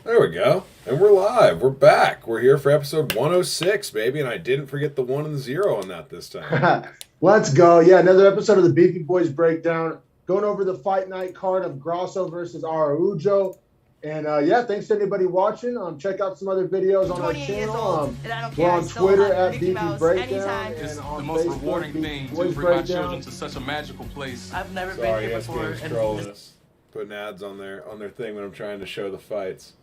There we go. And we're live. We're back. We're here for episode 106, baby. And I didn't forget the 1 and the 0 on that this time. Let's go. Yeah, another episode of the Beefy Boys breakdown. Going over the fight night card of Grasso versus Araujo. And yeah, thanks to anybody watching. Check out some other videos on our channel. We're on Twitter at Beefy Breakdown. It's and on the most Facebook, rewarding Beefy thing to Boys bring my Breakdown. children to such a magical place. I've never been Sorry, here ESPN's before. trolling us. Putting ads on their thing when I'm trying to show the fights.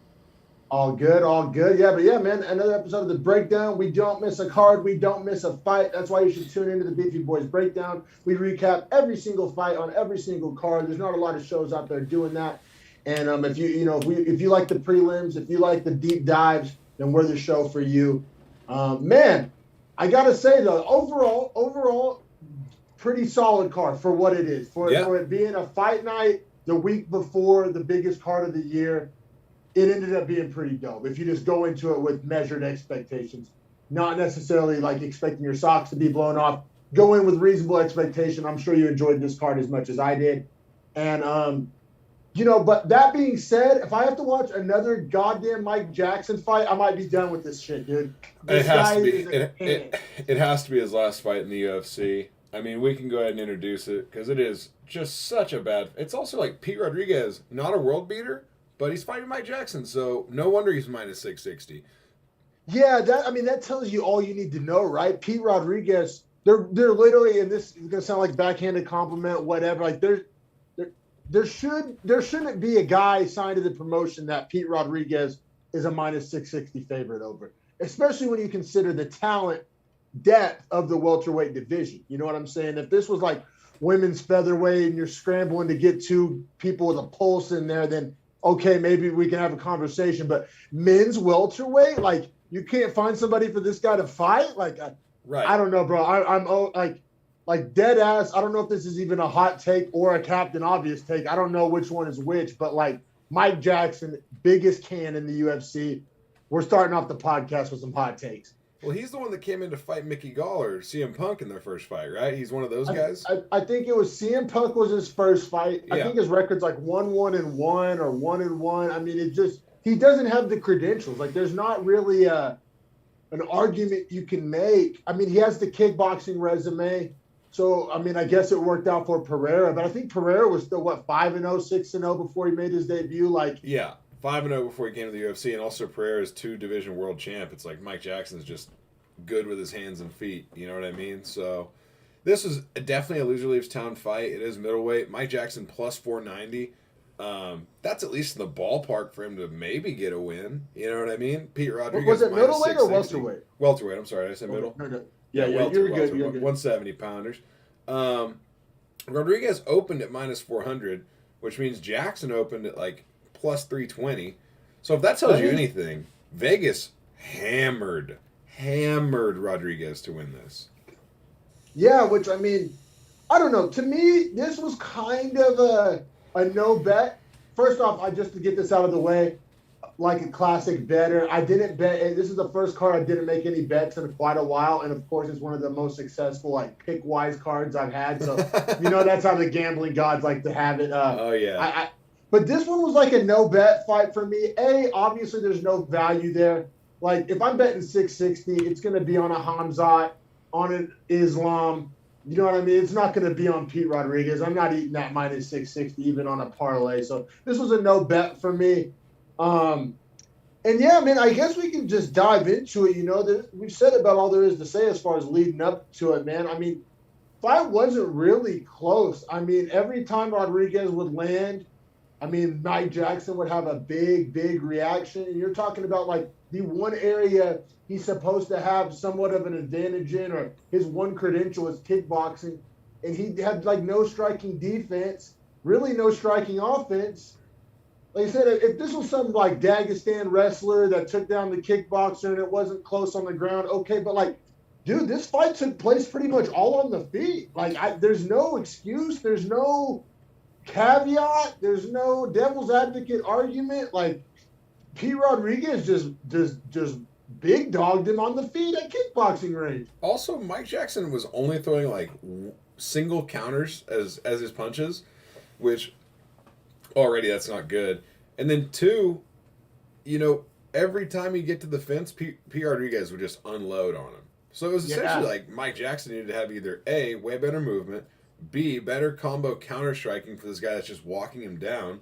All good, all good. Yeah, but yeah, man, another episode of the breakdown. We don't miss a card. We don't miss a fight. That's why you should tune into the Beefy Boys breakdown. We recap every single fight on every single card. There's not a lot of shows out there doing that. And if you like the prelims, if you like the deep dives, then we're the show for you. Man, I gotta say though, overall, pretty solid card for what it is. For it being a fight night the week before the biggest card of the year. It ended up being pretty dope. If you just go into it with measured expectations, not necessarily like expecting your socks to be blown off, go in with reasonable expectation. I'm sure you enjoyed this card as much as I did. And, but that being said, if I have to watch another goddamn Mike Jackson fight, I might be done with this shit, dude. It has to be. It has to be his last fight in the UFC. I mean, we can go ahead and introduce it because it is just such a bad. It's also like Pete Rodriguez, not a world beater. But he's fighting Mike Jackson, so no wonder he's minus 660. Yeah, that tells you all you need to know, right? Pete Rodriguez, they're literally, and this is gonna sound like backhanded compliment, whatever. Like there shouldn't be a guy signed to the promotion that Pete Rodriguez is a minus 660 favorite over, especially when you consider the talent depth of the welterweight division. You know what I'm saying? If this was like women's featherweight and you're scrambling to get two people with a pulse in there, then okay, maybe we can have a conversation, but men's welterweight, like you can't find somebody for this guy to fight. Like, right? I don't know, bro. I'm like dead ass. I don't know if this is even a hot take or a Captain Obvious take. I don't know which one is which, but like Mike Jackson, biggest can in the UFC. We're starting off the podcast with some hot takes. Well, he's the one that came in to fight Mickey Gall or CM Punk in their first fight, right? He's one of those guys. I think it was CM Punk was his first fight. Yeah. I think his record's like 1-1-1 or 1-1. I mean, he doesn't have the credentials. Like, there's not really an argument you can make. I mean, he has the kickboxing resume. So, I mean, I guess it worked out for Pereira. But I think Pereira was still, 5-0, 6-0 before he made his debut? Like, yeah. 5-0 before he came to the UFC, and also Pereira's 2-division world champ. It's like Mike Jackson's just good with his hands and feet. You know what I mean? So this is definitely a loser leaves town fight. It is middleweight. Mike Jackson plus 490. That's at least in the ballpark for him to maybe get a win. You know what I mean? Pete Rodriguez. Was it middleweight or welterweight? Welterweight. I'm sorry. Did I say middle? No. Yeah, you're good. You're good. 170 pounders. Rodriguez opened at minus 400, which means Jackson opened at like plus 320. So if that tells you anything, Vegas hammered Rodriguez to win this. Yeah, which, I mean, I don't know. To me, this was kind of a no bet. First off, just to get this out of the way, like a classic bettor, I didn't bet. And this is the first card I didn't make any bets in quite a while. And, of course, it's one of the most successful, like, pick-wise cards I've had. So, that's how the gambling gods like to have it. Oh, yeah. But this one was like a no-bet fight for me. Obviously there's no value there. Like, if I'm betting 660, it's going to be on a Hamzat, on an Islam. You know what I mean? It's not going to be on Pete Rodriguez. I'm not eating that minus 660 even on a parlay. So this was a no-bet for me. And, yeah, man, I guess we can just dive into it. We've said about all there is to say as far as leading up to it, man. I mean, fight wasn't really close. I mean, every time Rodriguez would land, Mike Jackson would have a big reaction. And you're talking about, like, the one area he's supposed to have somewhat of an advantage in, or his one credential is kickboxing. And he had, like, no striking defense, really no striking offense. Like I said, if this was some, like, Dagestan wrestler that took down the kickboxer and it wasn't close on the ground, okay. But, like, dude, this fight took place pretty much all on the feet. Like, there's no excuse. There's no caveat, there's no devil's advocate argument. Like, Pete Rodriguez just big dogged him on the feet at kickboxing range. Also, Mike Jackson was only throwing like single counters as his punches, which already that's not good. And then two, every time you get to the fence, P. Rodriguez would just unload on him. So it was essentially like Mike Jackson needed to have either A, way better movement, B, better combo counter striking for this guy that's just walking him down,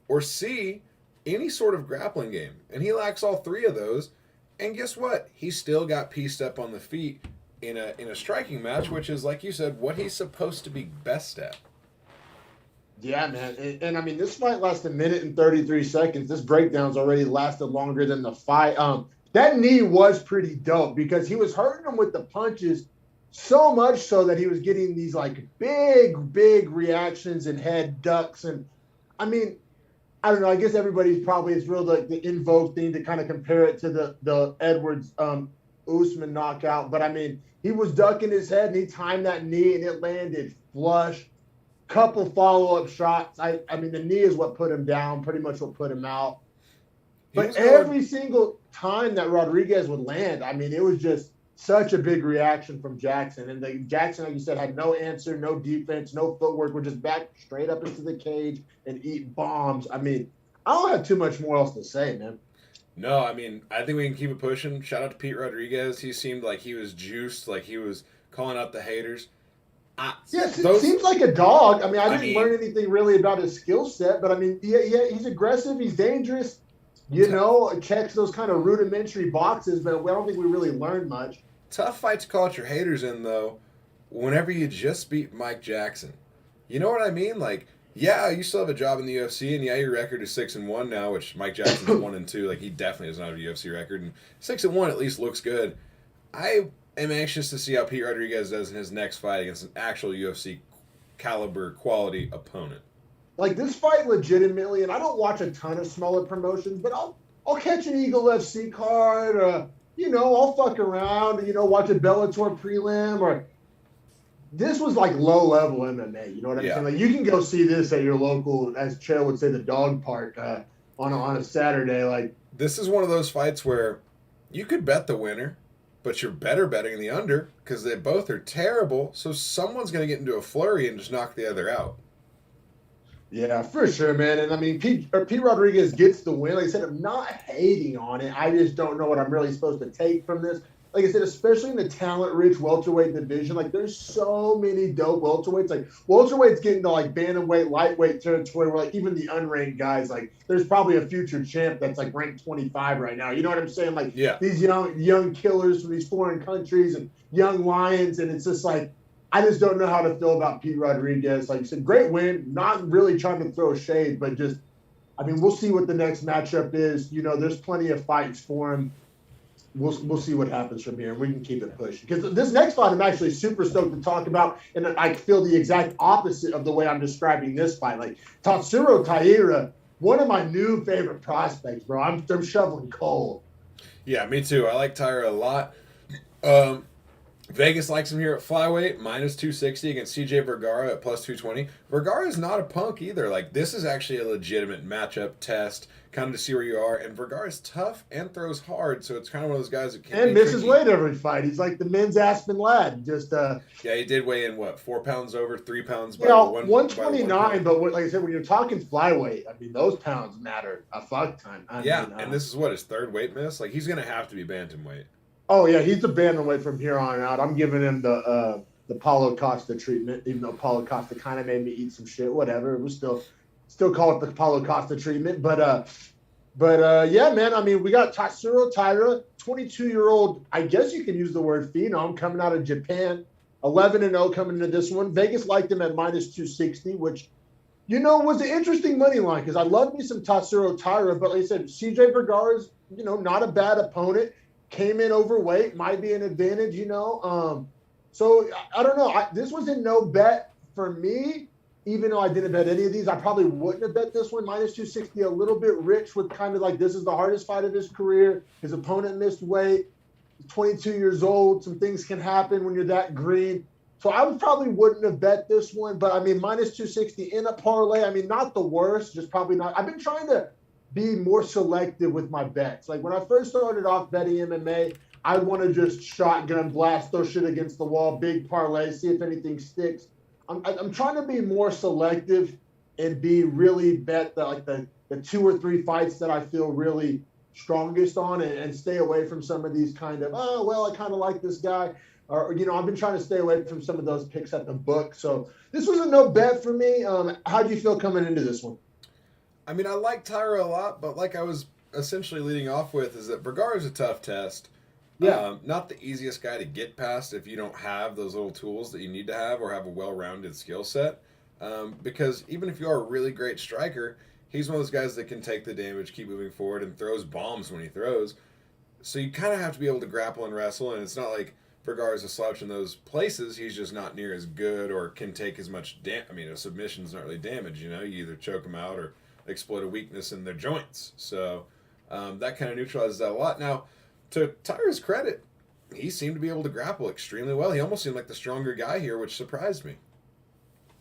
or C, any sort of grappling game. And he lacks all three of those. And guess what? He still got pieced up on the feet in a striking match, which is, like you said, what he's supposed to be best at. Yeah, man. And I mean, this fight lasted a minute and 33 seconds. This breakdown's already lasted longer than the fight. That knee was pretty dope because he was hurting him with the punches so much so that he was getting these like big reactions and head ducks. And I mean, I don't know. I guess everybody's probably, it's real like the in vogue thing to kind of compare it to the Edwards Usman knockout. But I mean, he was ducking his head and he timed that knee and it landed flush. Couple follow-up shots. I mean, the knee is what put him down, pretty much what put him out. But every single time that Rodriguez would land, I mean, it was just such a big reaction from Jackson. And Jackson, like you said, had no answer, no defense, no footwork. We're just back straight up into the cage and eat bombs. I mean, I don't have too much more else to say, man. No, I mean, I think we can keep it pushing. Shout out to Pete Rodriguez. He seemed like he was juiced, like he was calling out the haters. Seems like a dog. I mean, I didn't learn anything really about his skill set, but I mean, yeah, he's aggressive, he's dangerous, checks those kind of rudimentary boxes, but I don't think we really learned much. Tough fight to call out your haters in, though, whenever you just beat Mike Jackson. You know what I mean? Like, yeah, you still have a job in the UFC, and yeah, your record is 6-1 now, which Mike Jackson's 1-2. Like, he definitely does not have a UFC record, and 6-1 at least looks good. I'm anxious to see how Pete Rodriguez does in his next fight against an actual UFC caliber quality opponent. Like this fight legitimately, and I don't watch a ton of smaller promotions, but I'll catch an Eagle FC card, I'll fuck around, watch a Bellator prelim, or this was like low level MMA, you know what I'm saying? Like you can go see this at your local, as Chael would say, the dog park on a Saturday. Like this is one of those fights where you could bet the winner, but you're better betting the under because they both are terrible. So someone's going to get into a flurry and just knock the other out. Yeah, for sure, man. And I mean, Pete Rodriguez gets the win. Like I said, I'm not hating on it. I just don't know what I'm really supposed to take from this. Like I said, especially in the talent-rich welterweight division, like there's so many dope welterweights. Like welterweight's getting to like bantamweight, lightweight territory where like even the unranked guys, like there's probably a future champ that's like ranked 25 right now. You know what I'm saying? Like these young killers from these foreign countries and young lions, and it's just like I just don't know how to feel about Pete Rodriguez. Like you said, great win. Not really trying to throw shade, but just I mean, we'll see what the next matchup is. There's plenty of fights for him. We'll see what happens from here. We can keep it pushing. Because this next fight I'm actually super stoked to talk about, and I feel the exact opposite of the way I'm describing this fight. Like Tatsuro Taira, one of my new favorite prospects, bro. I'm shoveling coal. Yeah, me too. I like Taira a lot. Vegas likes him here at flyweight, -260 against CJ Vergara at +220. Vergara is not a punk either. Like, this is actually a legitimate matchup test, kind of to see where you are. And Vergara is tough and throws hard, so it's kind of one of those guys that can't. And misses weight every fight. He's like the men's Aspen lad. Just yeah, he did weigh in 4 pounds over, 3 pounds. By 129. But like I said, when you're talking flyweight, I mean those pounds matter a fuck ton. And this is his third weight miss. Like he's gonna have to be bantamweight. Oh yeah, he's a bantamweight from here on out. I'm giving him the Paulo Costa treatment, even though Paulo Costa kind of made me eat some shit. Whatever, it was still call it the Paulo Costa treatment. But yeah, man. I mean, we got Tatsuro Taira, 22-year-old. I guess you can use the word phenom, coming out of Japan, 11-0 coming into this one. Vegas liked him at -260, which was an interesting money line because I love me some Tatsuro Taira, but like I said, CJ Vergara's not a bad opponent. Came in overweight, might be an advantage, So I don't know. This was in no bet for me, even though I didn't bet any of these. I probably wouldn't have bet this one. -260, a little bit rich with kind of like this is the hardest fight of his career. His opponent missed weight. 22 years old. Some things can happen when you're that green. So I probably wouldn't have bet this one. But I mean, -260 in a parlay. I mean, not the worst, just probably not. I've been trying to be more selective with my bets. Like when I first started off betting MMA, I want to just shotgun blast, throw shit against the wall, big parlay, see if anything sticks. I'm trying to be more selective and be really bet the 2 or 3 fights that I feel really strongest on, and stay away from some of these kind of, oh, well, I kind of like this guy. Or, I've been trying to stay away from some of those picks at the book. So this was a no bet for me. How do you feel coming into this one? I mean, I like Tyra a lot, but like I was essentially leading off with, is that Vergara is a tough test. Yeah. Not the easiest guy to get past if you don't have those little tools that you need to have or have a well-rounded skill set. Because even if you are a really great striker, he's one of those guys that can take the damage, keep moving forward, and throws bombs when he throws. So you kind of have to be able to grapple and wrestle, and it's not like Vergara's a slouch in those places. He's just not near as good or can take as much damage. I mean, a submission's not really damage, You either choke them out or exploit a weakness in their joints. So that kind of neutralizes that a lot. Now, to Tyra's credit, he seemed to be able to grapple extremely well. He almost seemed like the stronger guy here, which surprised me.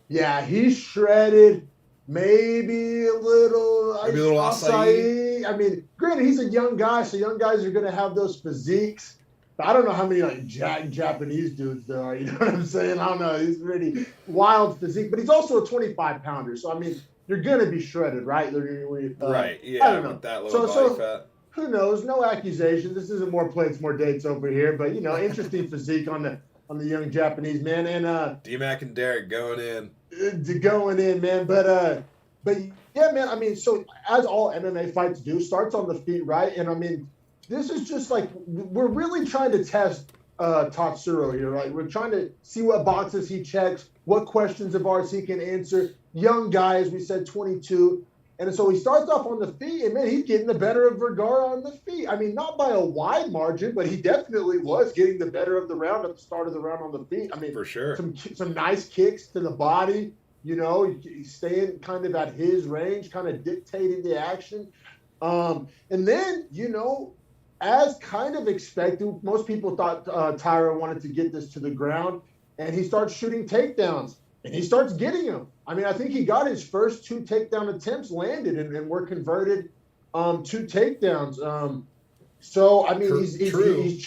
Yeah, he's shredded. Maybe a little acai. I mean, granted, he's a young guy, so young guys are going to have those physiques. I don't know how many Japanese dudes there are. You know what I'm saying? I don't know. He's pretty wild physique, but he's also a 25-pounder. So I mean, you're gonna be shredded, right? Right. Yeah. I don't know. With that little body fat. Who knows? No accusations. This isn't more plates, more dates over here. But interesting physique on the young Japanese man. And D-Mac and Derek going in, man. But yeah, man. I mean, so as all MMA fights do, starts on the feet, right? And I mean, this is just like, we're really trying to test Tatsuro here, right? We're trying to see what boxes he checks, what questions of ours he can answer. Young guy, as we said, 22. And so he starts off on the feet, and man, he's getting the better of Vergara on the feet. I mean, not by a wide margin, but he definitely was getting the better of the round at the start of the round on the feet. I mean, for sure. Some nice kicks to the body, he's staying kind of at his range, kind of dictating the action. And then, as kind of expected, most people thought Tyra wanted to get this to the ground, and he starts shooting takedowns, and he starts getting them. I mean, I think he got his first 2 takedown attempts landed and were converted to takedowns. So, I mean, he's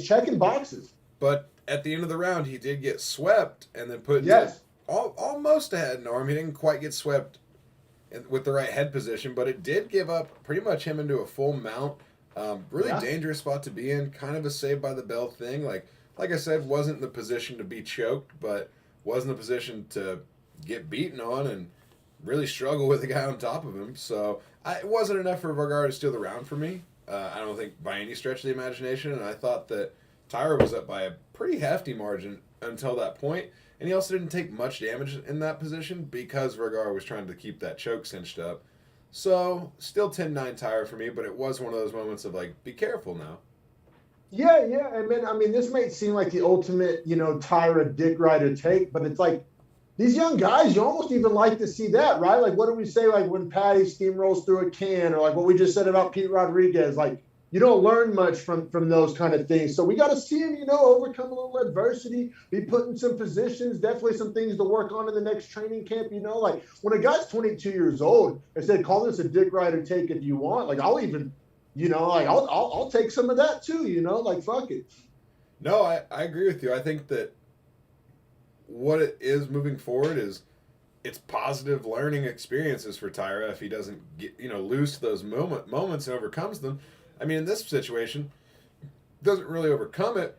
checking boxes. But at the end of the round, he did get swept and then put almost a head norm. He didn't quite get swept with the right head position, but it did give up pretty much him into a full mount. Really dangerous spot to be in, kind of a Saved by the Bell thing. Like I said, wasn't in the position to be choked, but was in the position to get beaten on and really struggle with the guy on top of him. So it wasn't enough for Vergara to steal the round for me. I don't think by any stretch of the imagination, and I thought that Tyra was up by a pretty hefty margin until that point, and he also didn't take much damage in that position because Vergara was trying to keep that choke cinched up. So, still 10-9 Tyra for me, but it was one of those moments of, like, be careful now. Yeah, and man, I mean, this may seem like the ultimate, Tyra dick rider take, but it's like, these young guys, you almost even like to see that, right? Like, what do we say, like, when Patty steamrolls through a can, or like what we just said about Pete Rodriguez, like, you don't learn much from those kind of things. So we got to see him, overcome a little adversity, be put in some positions, definitely some things to work on in the next training camp, like when a guy's 22 years old, I said, call this a dick rider take if you want. Like, I'll even, I'll take some of that too, like, fuck it. No, I agree with you. I think that what it is moving forward is it's positive learning experiences for Tyra if he doesn't get, lose to those moments and overcomes them. I mean, in this situation, doesn't really overcome it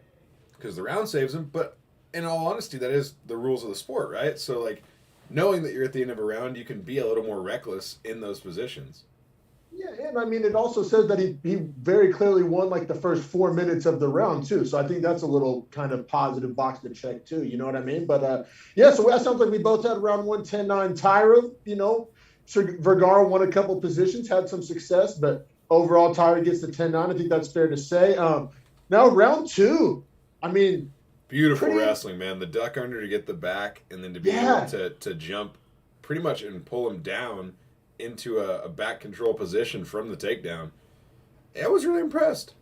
because the round saves him, but in all honesty, that is the rules of the sport, right? So, like, knowing that you're at the end of a round, you can be a little more reckless in those positions. Yeah, and I mean, it also says that he very clearly won, like, the first 4 minutes of the round, too. So I think that's a little kind of positive box to check, too. You know what I mean? But, so that sounds like we both had round 1, 10-9 Tyra, Vergara won a couple positions, had some success, but overall, Tyra gets the 10-9. I think that's fair to say. Now, round 2, I mean... Beautiful wrestling, man. The duck under to get the back, and then to be able to jump pretty much and pull him down into a back control position from the takedown. I was really impressed.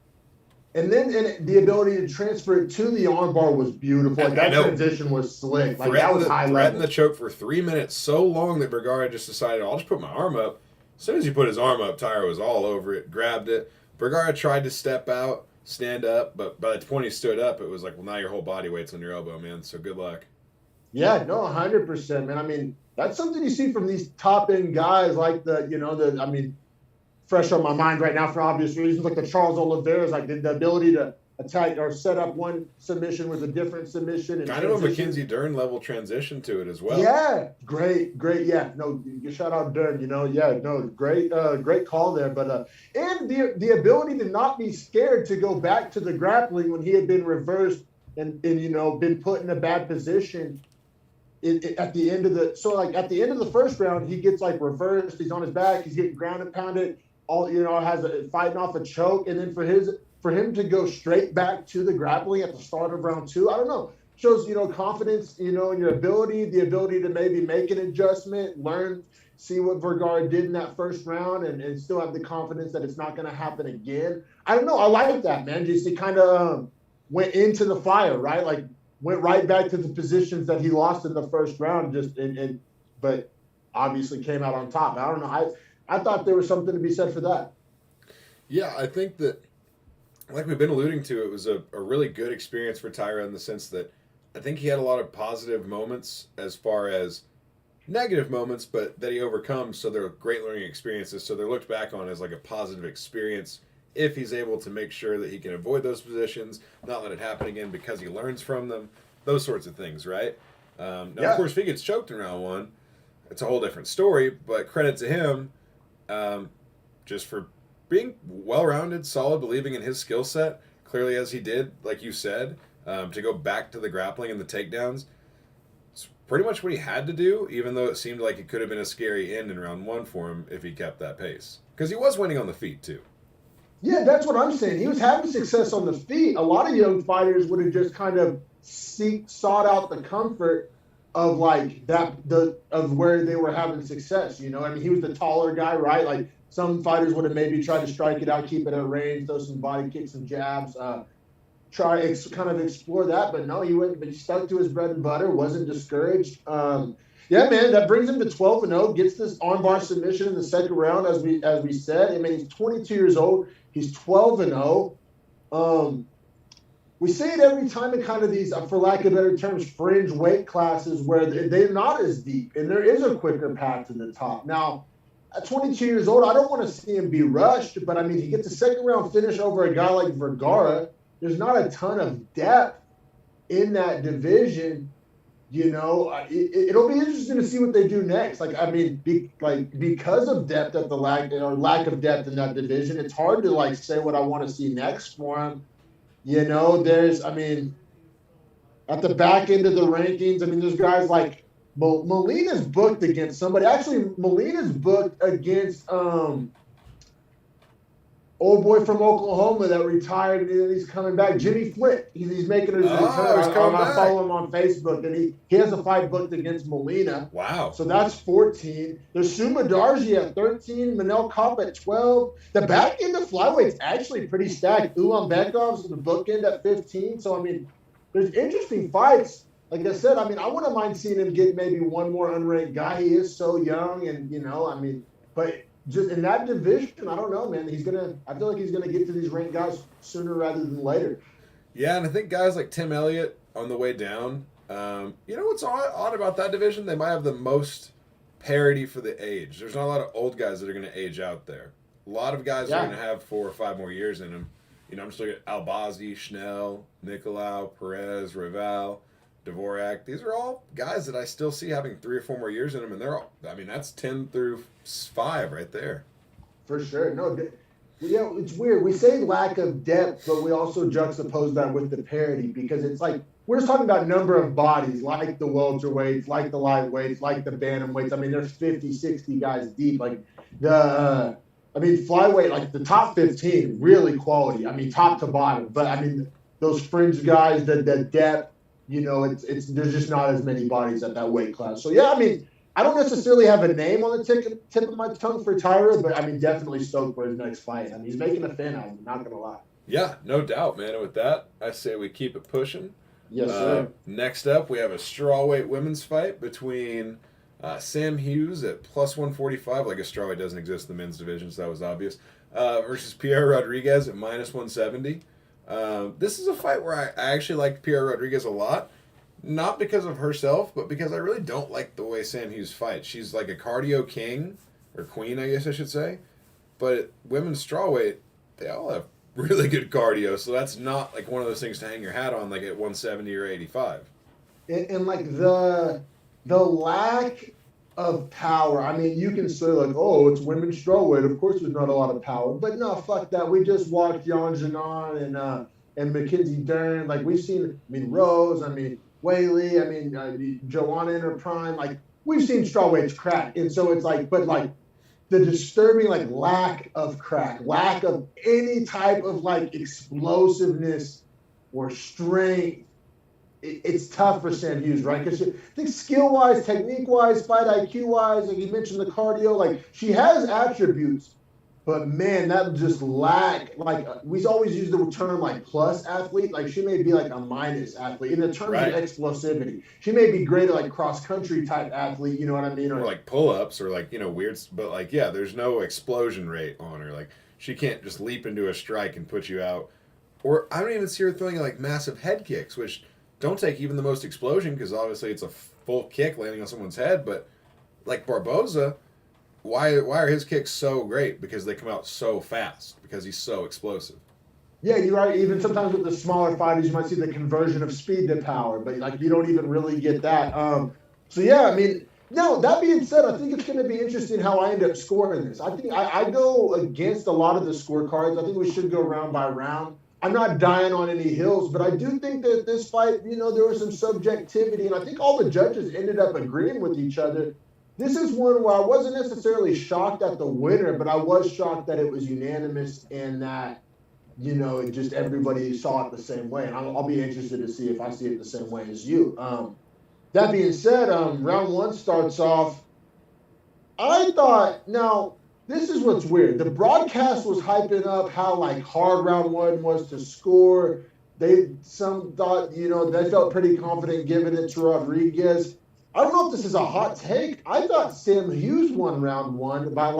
And then the ability to transfer it to the armbar was beautiful. Like, that transition was slick. Like, that was high level. Threatened the choke for 3 minutes so long that Vergara just decided, I'll just put my arm up. As soon as he put his arm up, Tyra was all over it, grabbed it. Vergara tried to step out, stand up, but by the point he stood up, it was like, well, now your whole body weight's on your elbow, man, so good luck. Yeah, no, 100%, man. I mean, that's something you see from these top-end guys like fresh on my mind right now for obvious reasons, like the Charles Oliveira's, like the ability to attack or set up one submission with a different submission. And kind of a Mackenzie Dern level transition to it as well. Yeah, great. Yeah, no, shout out Dern. Great call there. But and the ability to not be scared to go back to the grappling when he had been reversed and been put in a bad position. At the end of the first round, he gets like reversed. He's on his back. He's getting ground and pounded. Fighting off a choke, and then for him to go straight back to the grappling at the start of round 2, I don't know, shows confidence in your ability, the ability to maybe make an adjustment, learn, see what Vergara did in that first round, and still have the confidence that it's not going to happen again. I don't know. I like that, man. Just he kind of went into the fire, right? Like went right back to the positions that he lost in the first round. But obviously came out on top. I don't know. I thought there was something to be said for that. Yeah, I think that, like we've been alluding to, it was a really good experience for Tyra in the sense that I think he had a lot of positive moments as far as negative moments, but that he overcomes, so they're great learning experiences. So they're looked back on as like a positive experience if he's able to make sure that he can avoid those positions, not let it happen again because he learns from them, those sorts of things, right? Now, of course, if he gets choked in round 1, it's a whole different story, but credit to him just for being well-rounded, solid, believing in his skill set, clearly as he did, like you said, to go back to the grappling and the takedowns. It's pretty much what he had to do, even though it seemed like it could have been a scary end in round 1 for him if he kept that pace. Because he was winning on the feet, too. Yeah, that's what I'm saying. He was having success on the feet. A lot of young fighters would have just kind of sought out the comfort of of where they were having success. He was the taller guy, right? Like some fighters would have maybe tried to strike it out, keep it at range, throw some body kicks and jabs, kind of explore that. But no, he went. But he stuck to his bread and butter, wasn't discouraged. Yeah, man, that brings him to 12-0. Gets this armbar submission in the second round, as we said. I mean, he's 22 years old. He's 12-0. We say it every time in kind of these, for lack of better terms, fringe weight classes where they're not as deep, and there is a quicker path to the top. Now, at 22 years old, I don't want to see him be rushed, but I mean, he gets a second round finish over a guy like Vergara. There's not a ton of depth in that division. It'll be interesting to see what they do next. Like, I mean, because of depth at the lack of depth in that division, it's hard to say what I want to see next for him. There's, I mean, at the back end of the rankings, I mean, there's guys like Molina's booked against somebody. Actually, Molina's booked against old boy from Oklahoma that retired and he's coming back. Jimmy Flint. He's making his return. I follow him on Facebook, and he has a fight booked against Molina. Wow. So that's 14. There's Suma Darji at 13, Manel Kopp at 12. The back end of flyweight's actually pretty stacked. Ulan Bekov's the bookend at 15. So, I mean, there's interesting fights. Like I said, I mean, I wouldn't mind seeing him get maybe one more unranked guy. He is so young, and, but just in that division, I don't know, man. I feel like he's gonna get to these ranked guys sooner rather than later. Yeah, and I think guys like Tim Elliott on the way down. What's odd about that division? They might have the most parity for the age. There's not a lot of old guys that are gonna age out there. A lot of guys are gonna have 4 or 5 more years in them. I'm just looking at Albazi, Schnell, Nicolau, Perez, Rival, Dvorak. These are all guys that I still see having 3 or 4 more years in them, and they're all, I mean, that's 10 through 5 right there. For sure. No, it's weird. We say lack of depth, but we also juxtapose that with the parity, because it's like we're just talking about number of bodies, like the welterweights, like the lightweights, like the bantamweights. I mean, there's 50, 60 guys deep. Like flyweight, like the top 15, really quality. I mean, top to bottom. But I mean, those fringe guys, the depth. There's just not as many bodies at that weight class. So, yeah, I mean, I don't necessarily have a name on the tip of my tongue for Tyra, but, I mean, definitely stoked for his next fight. I mean, he's making a fan out of him, not going to lie. Yeah, no doubt, man. And with that, I say we keep it pushing. Yes, sir. Next up, we have a strawweight women's fight between Sam Hughes at plus 145. Like a strawweight doesn't exist in the men's division, so that was obvious. Versus Pierre Rodriguez at minus 170. This is a fight where I actually like Pierre Rodriguez a lot. Not because of herself, but because I really don't like the way Sam Hughes fights. She's like a cardio king, or queen, I guess I should say. But women's strawweight, they all have really good cardio, so that's not like one of those things to hang your hat on, like at 170 or 85. And like the lack of power. I mean, you can say like, oh, it's women's strawweight. Of course, there's not a lot of power, but no, fuck that. We just watched Jan Janan and Mackenzie Dern. Like we've seen. I mean, Rose. I mean, Whaley. I mean, Joanna in her prime. Like we've seen strawweights crack, and so it's like, but like the disturbing like lack of crack, lack of any type of like explosiveness or strength. It's tough for Sam Hughes, right? Because I think skill-wise, technique-wise, fight IQ-wise, like you mentioned the cardio, like she has attributes, but man, that just lack. Like we always use the term like plus athlete. Like she may be like a minus athlete in the terms of explosivity. She may be great at like cross-country type athlete. You know what I mean? Or like pull-ups or like weird, but like there's no explosion rate on her. Like she can't just leap into a strike and put you out. Or I don't even see her throwing like massive head kicks, which don't take even the most explosion because obviously it's a full kick landing on someone's head. But like Barboza, why are his kicks so great? Because they come out so fast because he's so explosive. Yeah, you're right. Even sometimes with the smaller fighters, you might see the conversion of speed to power, but like you don't even really get that. So yeah, I mean, no. That being said, I think it's going to be interesting how I end up scoring this. I think I go against a lot of the scorecards. I think we should go round by round. I'm not dying on any hills, but I do think that this fight, there was some subjectivity, and I think all the judges ended up agreeing with each other. This is one where I wasn't necessarily shocked at the winner, but I was shocked that it was unanimous and that, it just everybody saw it the same way. And I'll be interested to see if I see it the same way as you. That being said, round one starts off. I thought, now, this is what's weird. The broadcast was hyping up how like hard round one was to score. Some thought, they felt pretty confident giving it to Rodriguez. I don't know if this is a hot take. I thought Sam Hughes won round one by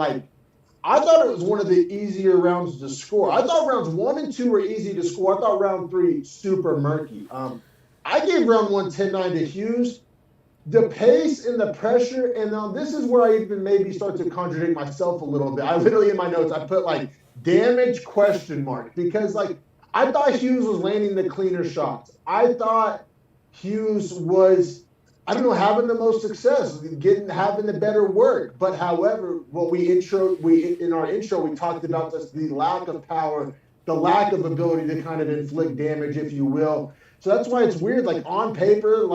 I thought it was one of the easier rounds to score. I thought rounds 1 and 2 were easy to score. I thought round 3 super murky. I gave round 1 10-9 to Hughes. The pace and the pressure, and now this is where I even maybe start to contradict myself a little bit. I literally in my notes, I put damage ? Because I thought Hughes was landing the cleaner shots. I thought Hughes was, having the most success, having the better work. But however, in our intro, we talked about the lack of power, the lack of ability to kind of inflict damage, if you will. So that's why it's weird. On paper,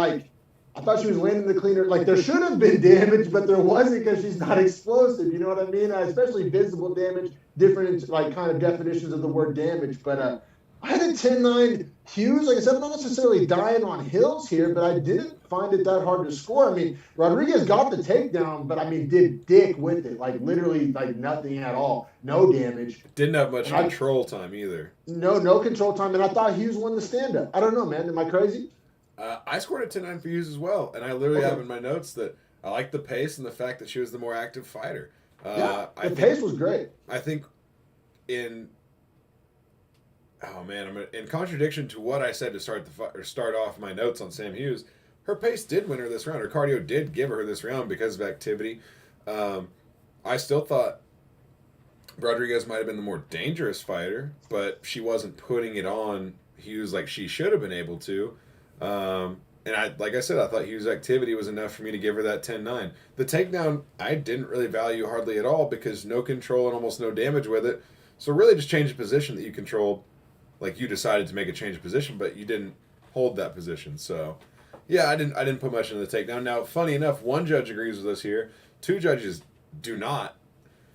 I thought she was landing the cleaner. There should have been damage, but there wasn't because she's not explosive. You know what I mean? Especially visible damage, different kind of definitions of the word damage. But I had a 10-9 Hughes. Like I said, I'm not necessarily dying on hills here, but I didn't find it that hard to score. I mean, Rodriguez got the takedown, but did dick with it. Literally, nothing at all. No damage. Didn't have much control time either. No control time. And I thought Hughes won the stand-up. I don't know, man. Am I crazy? I scored a 10-9 for Hughes as well, and I literally have in my notes that I like the pace and the fact that she was the more active fighter. The pace was great. I think in contradiction to what I said to start off my notes on Sam Hughes, her pace did win her this round. Her cardio did give her this round because of activity. I still thought Rodriguez might have been the more dangerous fighter, but she wasn't putting it on Hughes like she should have been able to. And I thought Hughes' activity was enough for me to give her that 10-9. The takedown, I didn't really value hardly at all because no control and almost no damage with it. So really just change the position that you controlled. You decided to make a change of position, but you didn't hold that position. So, yeah, I didn't put much into the takedown. Now, funny enough, one judge agrees with us here. 2 judges do not.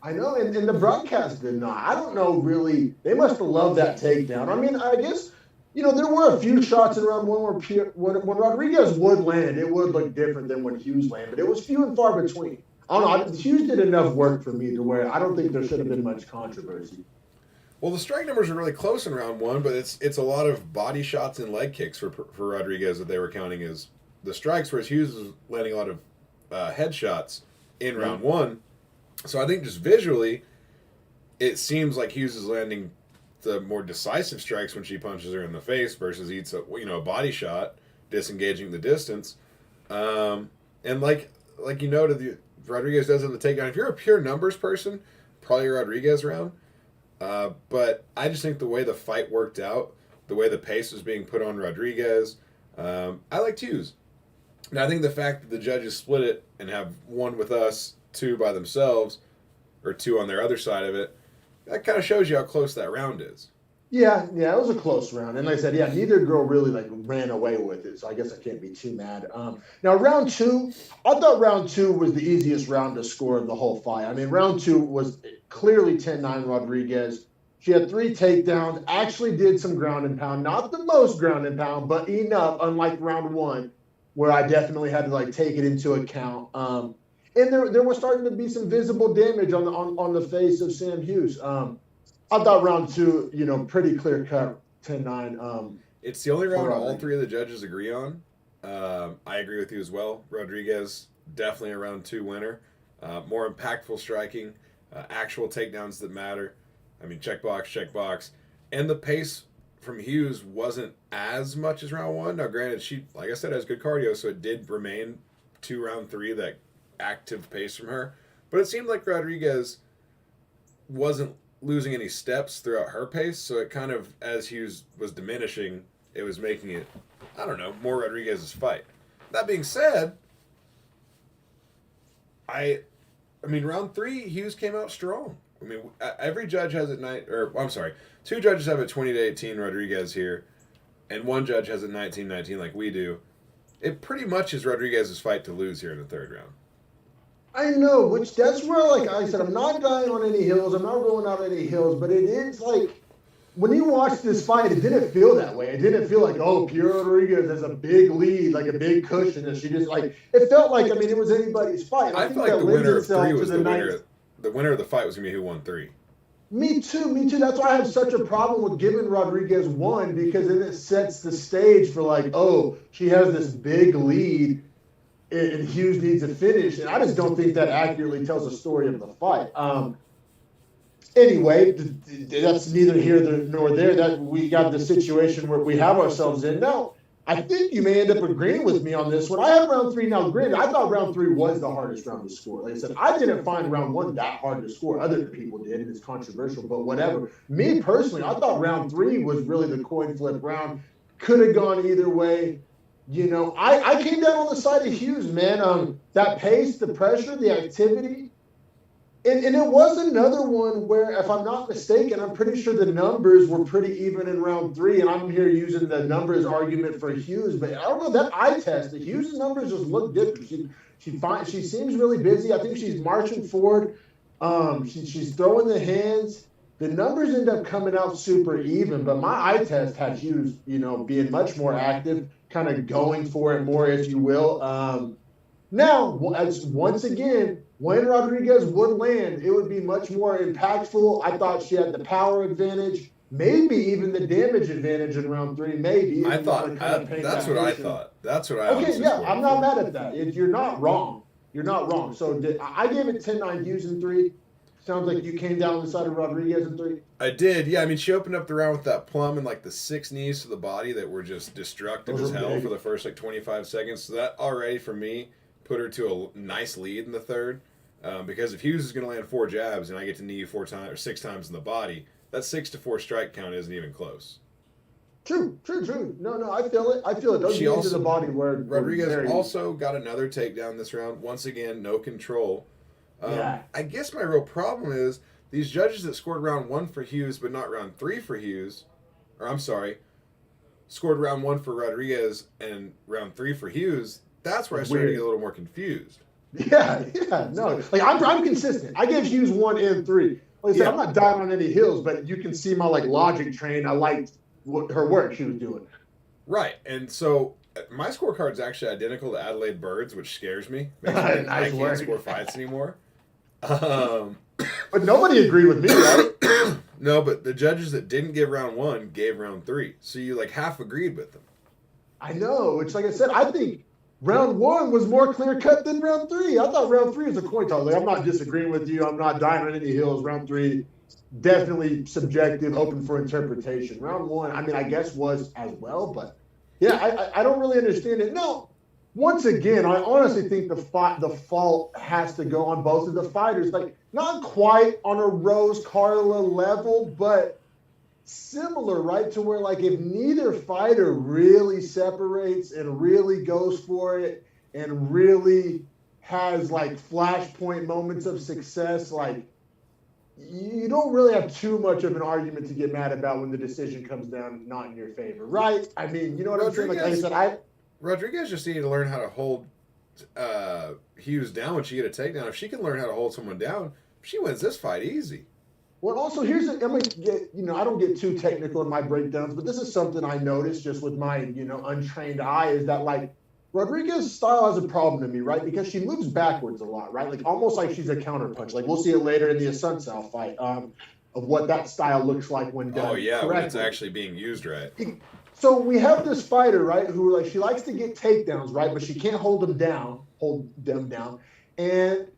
I know, and the broadcast did not. I don't know, really. They must have loved that takedown. I mean, I guess... there were a few shots in round one where when Rodriguez would land, it would look different than when Hughes landed. But it was few and far between. I don't know. Hughes did enough work for me to where I don't think there should have been much controversy. Well, the strike numbers are really close in round one, but it's a lot of body shots and leg kicks for Rodriguez that they were counting as the strikes, whereas Hughes was landing a lot of head shots in round one. So I think just visually, it seems like Hughes is landing the more decisive strikes when she punches her in the face versus eats a body shot, disengaging the distance. And like you noted, Rodriguez does on the takedown. If you're a pure numbers person, probably a Rodriguez round. But I just think the way the fight worked out, the way the pace was being put on Rodriguez, I liked Hughes. And I think the fact that the judges split it and have one with us, two by themselves, or two on their other side of it, that kind of shows you how close that round is. Yeah, it was a close round. And like I said, neither girl really like ran away with it. So I guess I can't be too mad. Now round two, I thought round two was the easiest round to score of the whole fight. I mean, round two was clearly 10-9 Rodriguez. She had 3 takedowns, actually did some ground and pound, not the most ground and pound, but enough, unlike round one, where I definitely had to like take it into account. And there was starting to be some visible damage on the face of Sam Hughes. I thought round two, pretty clear cut, 10-9. It's the only round all three of the judges agree on. I agree with you as well. Rodriguez, definitely a round two winner. More impactful striking, actual takedowns that matter. I mean, checkbox. And the pace from Hughes wasn't as much as round one. Now, granted, she, like I said, has good cardio, so it did remain to round three, that active pace from her. But it seemed like Rodriguez wasn't losing any steps throughout her pace, so it kind of, as Hughes was diminishing, it was making it, I don't know, more Rodriguez's fight. That being said, I mean, round three, Hughes came out strong. I mean, every judge has it two judges have it 20-18 Rodriguez here, and one judge has it 19-19 like we do. It pretty much is Rodriguez's fight to lose here in the third round. I know, which that's where, like I said, I'm not dying on any hills. I'm not rolling out any hills, but it is like, when you watch this fight, it didn't feel that way. It didn't feel like, oh, Piera Rodriguez has a big lead, like a big cushion, and she just like, it felt like, I mean, it was anybody's fight. I feel like the winner of three was the winner. The winner of the fight was going to be who won three. Me too. That's why I have such a problem with giving Rodriguez one, because then it sets the stage for like, oh, she has this big lead and Hughes needs a finish. And I just don't think that accurately tells the story of the fight. Anyway, that's neither here nor there. That we got the situation where we have ourselves in. Now, I think you may end up agreeing with me on this one. I have round three. Now, granted, I thought round three was the hardest round to score. Like I said, I didn't find round one that hard to score. Other people did, and it's controversial, but whatever. Me personally, I thought round three was really the coin flip round. Could have gone either way. I came down on the side of Hughes, man. That pace, the pressure, the activity. And it was another one where, if I'm not mistaken, I'm pretty sure the numbers were pretty even in round three. And I'm here using the numbers argument for Hughes. But I don't know, that eye test, the Hughes' numbers just look different. She seems really busy. I think she's marching forward. She's throwing the hands. The numbers end up coming out super even. But my eye test had Hughes, being much more active, kind of going for it more, if you will. Now, as once again, when Rodriguez would land, it would be much more impactful. I thought she had the power advantage, maybe even the damage advantage in round three. Maybe. I thought that's what I thought. That's what I. Okay, yeah, I'm not mad at that. You're not wrong. You're not wrong. So I gave it 10-9 Hughes in three. Sounds like you came down the side of Rodriguez in three. I did, yeah. I mean, she opened up the round with that plum and like the 6 knees to the body that were just destructive as hell for the first like 25 seconds. So that already for me put her to a nice lead in the third. Because if Hughes is going to land 4 jabs and I get to knee you 4 times or 6 times in the body, that 6-4 strike count isn't even close. True. No, I feel it. Those knees to the body were Rodriguez also got another takedown this round. Once again, no control. Yeah. I guess my real problem is these judges that scored round 1 for Hughes but not round 3 for Hughes, scored round 1 for Rodriguez and round 3 for Hughes. That's where I started to get a little more confused. Yeah, no. Like I'm consistent. I gave Hughes 1 and 3. Like I said, I'm not dying on any hills, but you can see my logic train. I liked her work she was doing. Right, and so my scorecard's actually identical to Adelaide Bird's, which scares me. Nice I can't score fights anymore. But nobody agreed with me, right? No, but the judges that didn't give round 1 gave round 3, so you half agreed with them. I know. It's like I said. I think round 1 was more clear cut than round 3. I thought round 3 was a coin toss. I'm not disagreeing with you. I'm not dying on any hills. Round 3, definitely subjective, open for interpretation. Round 1, I mean, I guess was as well, but yeah, I don't really understand it. No, once again, I honestly think the fault has to go on both of the fighters. Like, not quite on a Rose Carla level, but similar, right? To where, like, if neither fighter really separates and really goes for it and really has, like, flashpoint moments of success, like, you don't really have too much of an argument to get mad about when the decision comes down not in your favor, right? I mean, you know what I'm saying? Like I said, Rodriguez just needed to learn how to hold Hughes down when she get a takedown. If she can learn how to hold someone down, she wins this fight easy. Well, also, I'm going to get, I don't get too technical in my breakdowns, but this is something I noticed just with my, untrained eye, is that, like, Rodriguez's style has a problem to me, right? Because she moves backwards a lot, right? Like, almost like she's a counterpunch. Like, we'll see it later in the Asuncao fight of what that style looks like when done correctly. When it's actually being used right. So we have this fighter, right, who, like, she likes to get takedowns, right, but she can't hold them down. And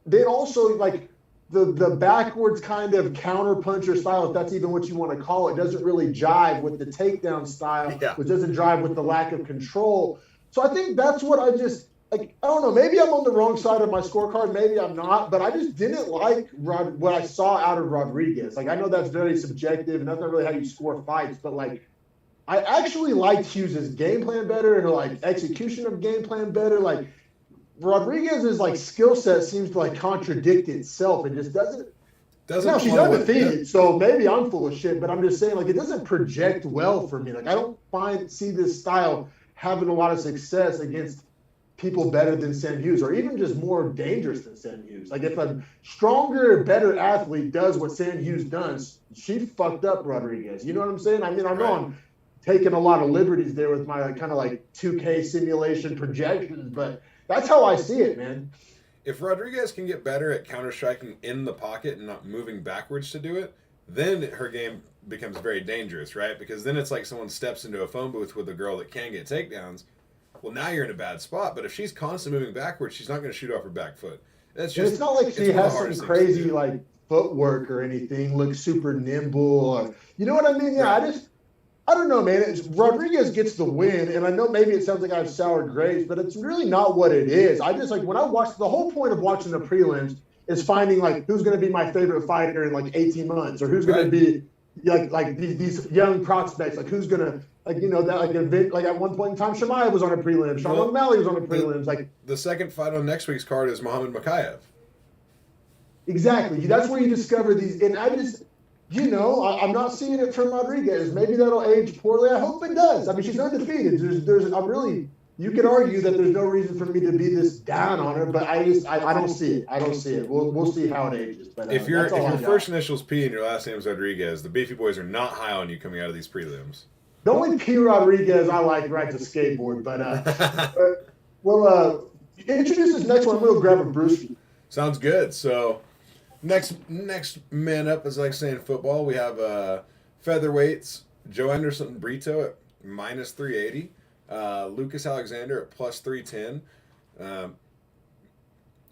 then also, like, the backwards kind of counterpuncher style, if that's even what you want to call it, doesn't really jive with the takedown style, which doesn't jive with the lack of control. So I think that's what I just, like, I don't know, maybe I'm on the wrong side of my scorecard, maybe I'm not, but I just didn't like what I saw out of Rodriguez. Like, I know that's very subjective, and that's not really how you score fights, but, like, I actually liked Hughes' game plan better and, like, execution of game plan better. Like, Rodriguez's, like, skill set seems to, like, contradict itself. It just doesn't. Now, she's undefeated, so maybe I'm full of shit, but I'm just saying, like, it doesn't project well for me. Like, I don't see this style having a lot of success against people better than Sam Hughes, or even just more dangerous than Sam Hughes. Like, if a stronger, better athlete does what Sam Hughes does, she fucked up Rodriguez. You know what I'm saying? I mean, I know I'm taking a lot of liberties there with my kind of, like, 2K simulation projections, but that's how I see it, man. If Rodriguez can get better at counter-striking in the pocket and not moving backwards to do it, then her game becomes very dangerous, right? Because then it's like someone steps into a phone booth with a girl that can get takedowns. Well, now you're in a bad spot. But if she's constantly moving backwards, she's not going to shoot off her back foot. It's not like she has some crazy, like, footwork or anything, looks super nimble. Or, you know what I mean? Yeah, I don't know, man. Rodriguez gets the win, and I know maybe it sounds like I have sour grapes, but it's really not what it is. I just, like, when I watched, the whole point of watching the prelims is finding, like, who's going to be my favorite fighter in, like, 18 months, or who's going to be, like these young prospects, like, who's going to, like, that, like at one point in time, Chimaev was on a prelim, Sean O'Malley was on a prelims. Like, the second fight on next week's card is Muhammad Mokaev. Exactly. That's where you discover these, and I just, I'm not seeing it from Rodriguez. Maybe that'll age poorly. I hope it does. I mean, she's undefeated. You could argue that there's no reason for me to be this down on her, but I don't see it. I don't see it. We'll see how it ages. But if your first initial's P and your last name's Rodriguez, the Beefy Boys are not high on you coming out of these prelims. The only P Rodriguez I like rides a skateboard, but we'll introduce this next one. I'm gonna grab a brewski. Sounds good. So. Next man up, as I like saying in football, we have featherweights, Joe Anderson and Brito at minus 380, Lucas Alexander at plus 310.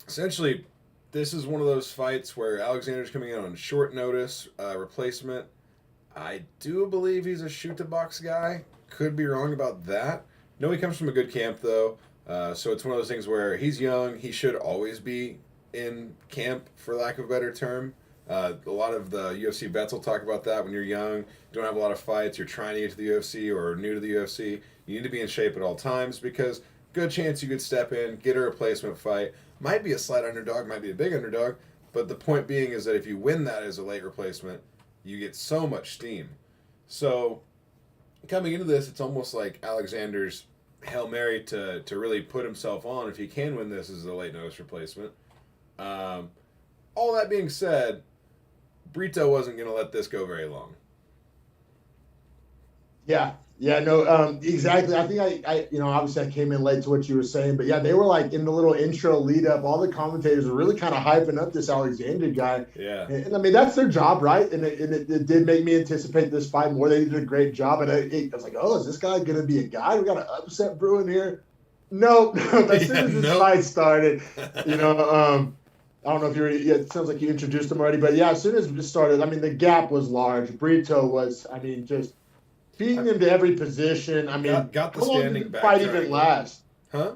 Essentially, this is one of those fights where Alexander's coming in on short notice, replacement. I do believe he's a shoot-the-box guy. Could be wrong about that. No, he comes from a good camp, though. So it's one of those things where he's young. He should always be in camp, for lack of a better term. A lot of the UFC vets will talk about that. When you're young, you don't have a lot of fights, you're trying to get to the UFC or new to the UFC, you need to be in shape at all times, because good chance you could step in, get a replacement fight. Might be a slight underdog, might be a big underdog, but the point being is that if you win that as a late replacement, you get so much steam. So coming into this, it's almost like Alexander's Hail Mary to really put himself on if he can win this as a late notice replacement. All that being said, Brito wasn't going to let this go very long. Exactly. I think I obviously I came in late to what you were saying, but yeah, they were like in the little intro lead up. All the commentators were really kind of hyping up this Alexander guy. Yeah. And I mean, that's their job, right? And it did make me anticipate this fight more. They did a great job. And I was like, oh, is this guy going to be a guy? We got an upset brewing here. No, as soon as this fight started, I don't know if it sounds like you introduced him already, but yeah, as soon as it started, I mean, the gap was large. Brito was, I mean, just beating him to every position. I mean, got the how long standing did the back fight triangle. even last? Huh?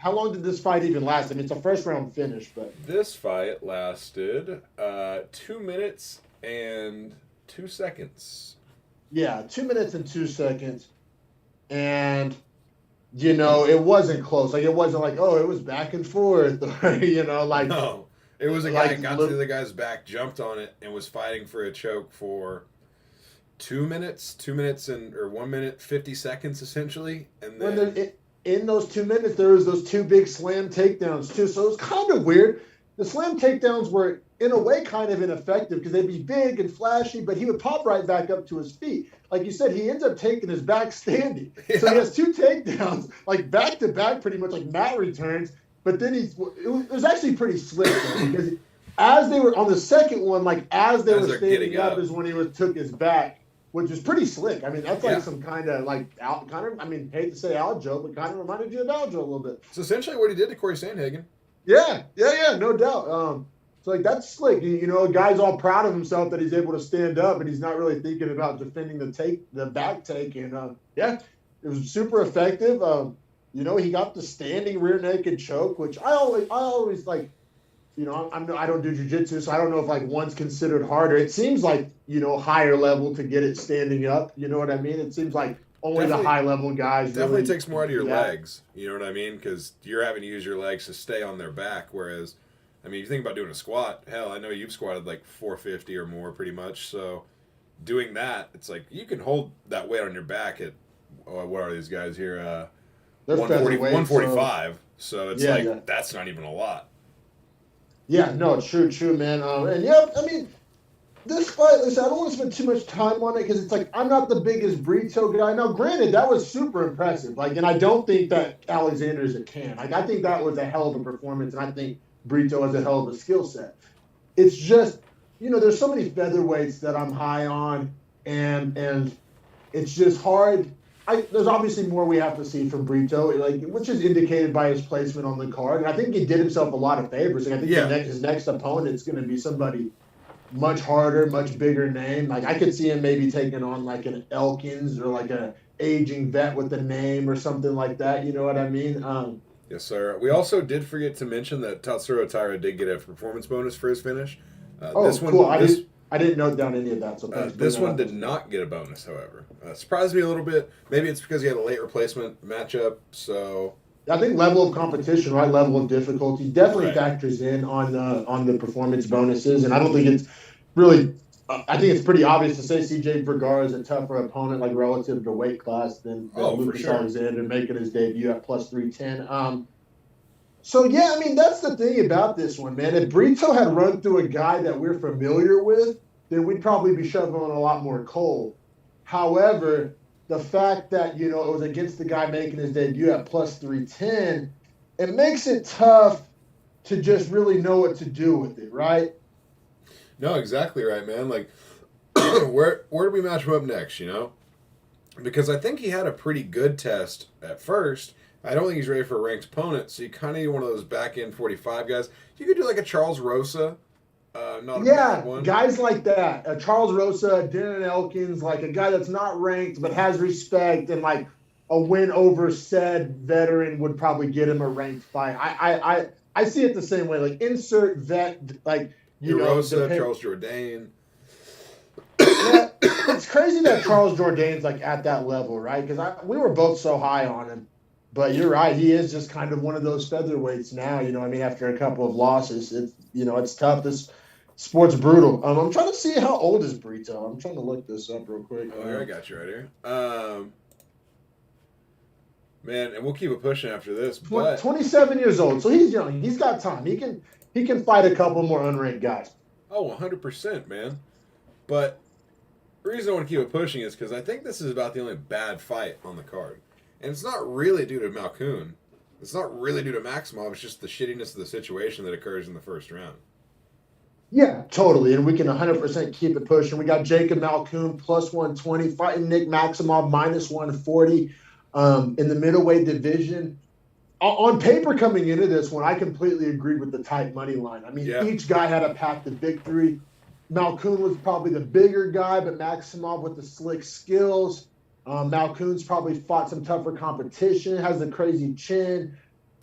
how long did this fight even last? I mean, it's a first round finish, but This fight lasted 2 minutes and 2 seconds. yeah, 2 minutes and 2 seconds, and it wasn't close. Like it wasn't like, oh, it was back and forth, or like No, it was a guy like that got to the other guy's back, jumped on it, and was fighting for a choke for 2 minutes or 1 minute 50 seconds essentially, and when then in those 2 minutes there was those two big slam takedowns too. So it was kind of weird. The slam takedowns were in a way kind of ineffective because they'd be big and flashy, but he would pop right back up to his feet. Like you said, he ends up taking his back standing. So he has two takedowns, like back to back, pretty much like mat returns. But then it was actually pretty slick though, because as they were on the second one, like as they were standing up, is when he took his back, which is pretty slick. I mean, that's like some kind of like I mean, hate to say Aljo, but kind of reminded you of Aljo a little bit. it's essentially what he did to Corey Sandhagen. Yeah, no doubt. So like that's slick. A guy's all proud of himself that he's able to stand up and he's not really thinking about defending the back take. And it was super effective. He got the standing rear naked choke, which I always like. I don't do jiu-jitsu, so I don't know if like one's considered harder. It seems like higher level to get it standing up. You know what I mean? It seems like only the high level guys. Definitely really, takes more out of your legs. You know what I mean? Because you're having to use your legs to stay on their back. Whereas, I mean, you think about doing a squat. Hell, I know you've squatted like 450 or more, pretty much. So, doing that, it's like you can hold that weight on your back at what are these guys here? They're 145. So it's that's not even a lot. Yeah, no, true, man. I mean, this fight, listen, I don't want to spend too much time on it because it's like I'm not the biggest Brito guy. Now, granted, that was super impressive. Like, and I don't think that Alexander's a can. Like, I think that was a hell of a performance, and I think Brito has a hell of a skill set. It's just, there's so many featherweights that I'm high on, and it's just hard. There's obviously more we have to see from Brito, which is indicated by his placement on the card. And I think he did himself a lot of favors. Like, I think his next opponent is going to be somebody much harder, much bigger name. Like I could see him maybe taking on like an Elkins or like an aging vet with a name or something like that. You know what I mean? Yes, sir. We also did forget to mention that Tatsuro Taira did get a performance bonus for his finish. This one, cool. I didn't note down any of that. So this one did not get a bonus, however. Surprised me a little bit. Maybe it's because he had a late replacement matchup. So I think level of competition, right? Level of difficulty definitely factors in on the performance bonuses, and I don't think it's really. I think it's pretty obvious to say CJ Vergara is a tougher opponent, like relative to weight class than Lucas Alexander making his debut at plus 310. So, yeah, I mean, that's the thing about this one, man. If Brito had run through a guy that we're familiar with, then we'd probably be shoveling a lot more coal. However, the fact that, it was against the guy making his debut at plus 310, it makes it tough to just really know what to do with it, right? No, exactly right, man. Like, where do we match him up next, Because I think he had a pretty good test at first. I don't think he's ready for a ranked opponent, so you kind of need one of those back-end 45 guys. You could do like a Charles Rosa. Not a bad one. Guys like that. Charles Rosa, Darren Elkins, like a guy that's not ranked but has respect, and like a win over said veteran would probably get him a ranked fight. I see it the same way. Like insert vet, like Rosa, Charles Jourdain. It's crazy that Charles Jourdain's like at that level, right? Because we were both so high on him. But you're right, he is just kind of one of those featherweights now. After a couple of losses, it's tough. This sport's brutal. I'm trying to see how old is Brito. I'm trying to look this up real quick. Oh, I got you right here. Man, and we'll keep it pushing after this. But 27 years old, so he's young. He's got time. He can fight a couple more unranked guys. Oh, 100%, man. But the reason I want to keep it pushing is because I think this is about the only bad fight on the card. And it's not really due to Malkoun. It's not really due to Maximov. It's just the shittiness of the situation that occurs in the first round. Yeah, totally. And we can 100% keep it pushing. We got Jacob Malkoun plus 120, fighting Nick Maximov minus 140 in the middleweight division. On paper coming into this one, I completely agreed with the tight money line. I mean, each guy had a path to victory. Malkoun was probably the bigger guy, but Maximov with the slick skills. Malkoun's probably fought some tougher competition, has the crazy chin.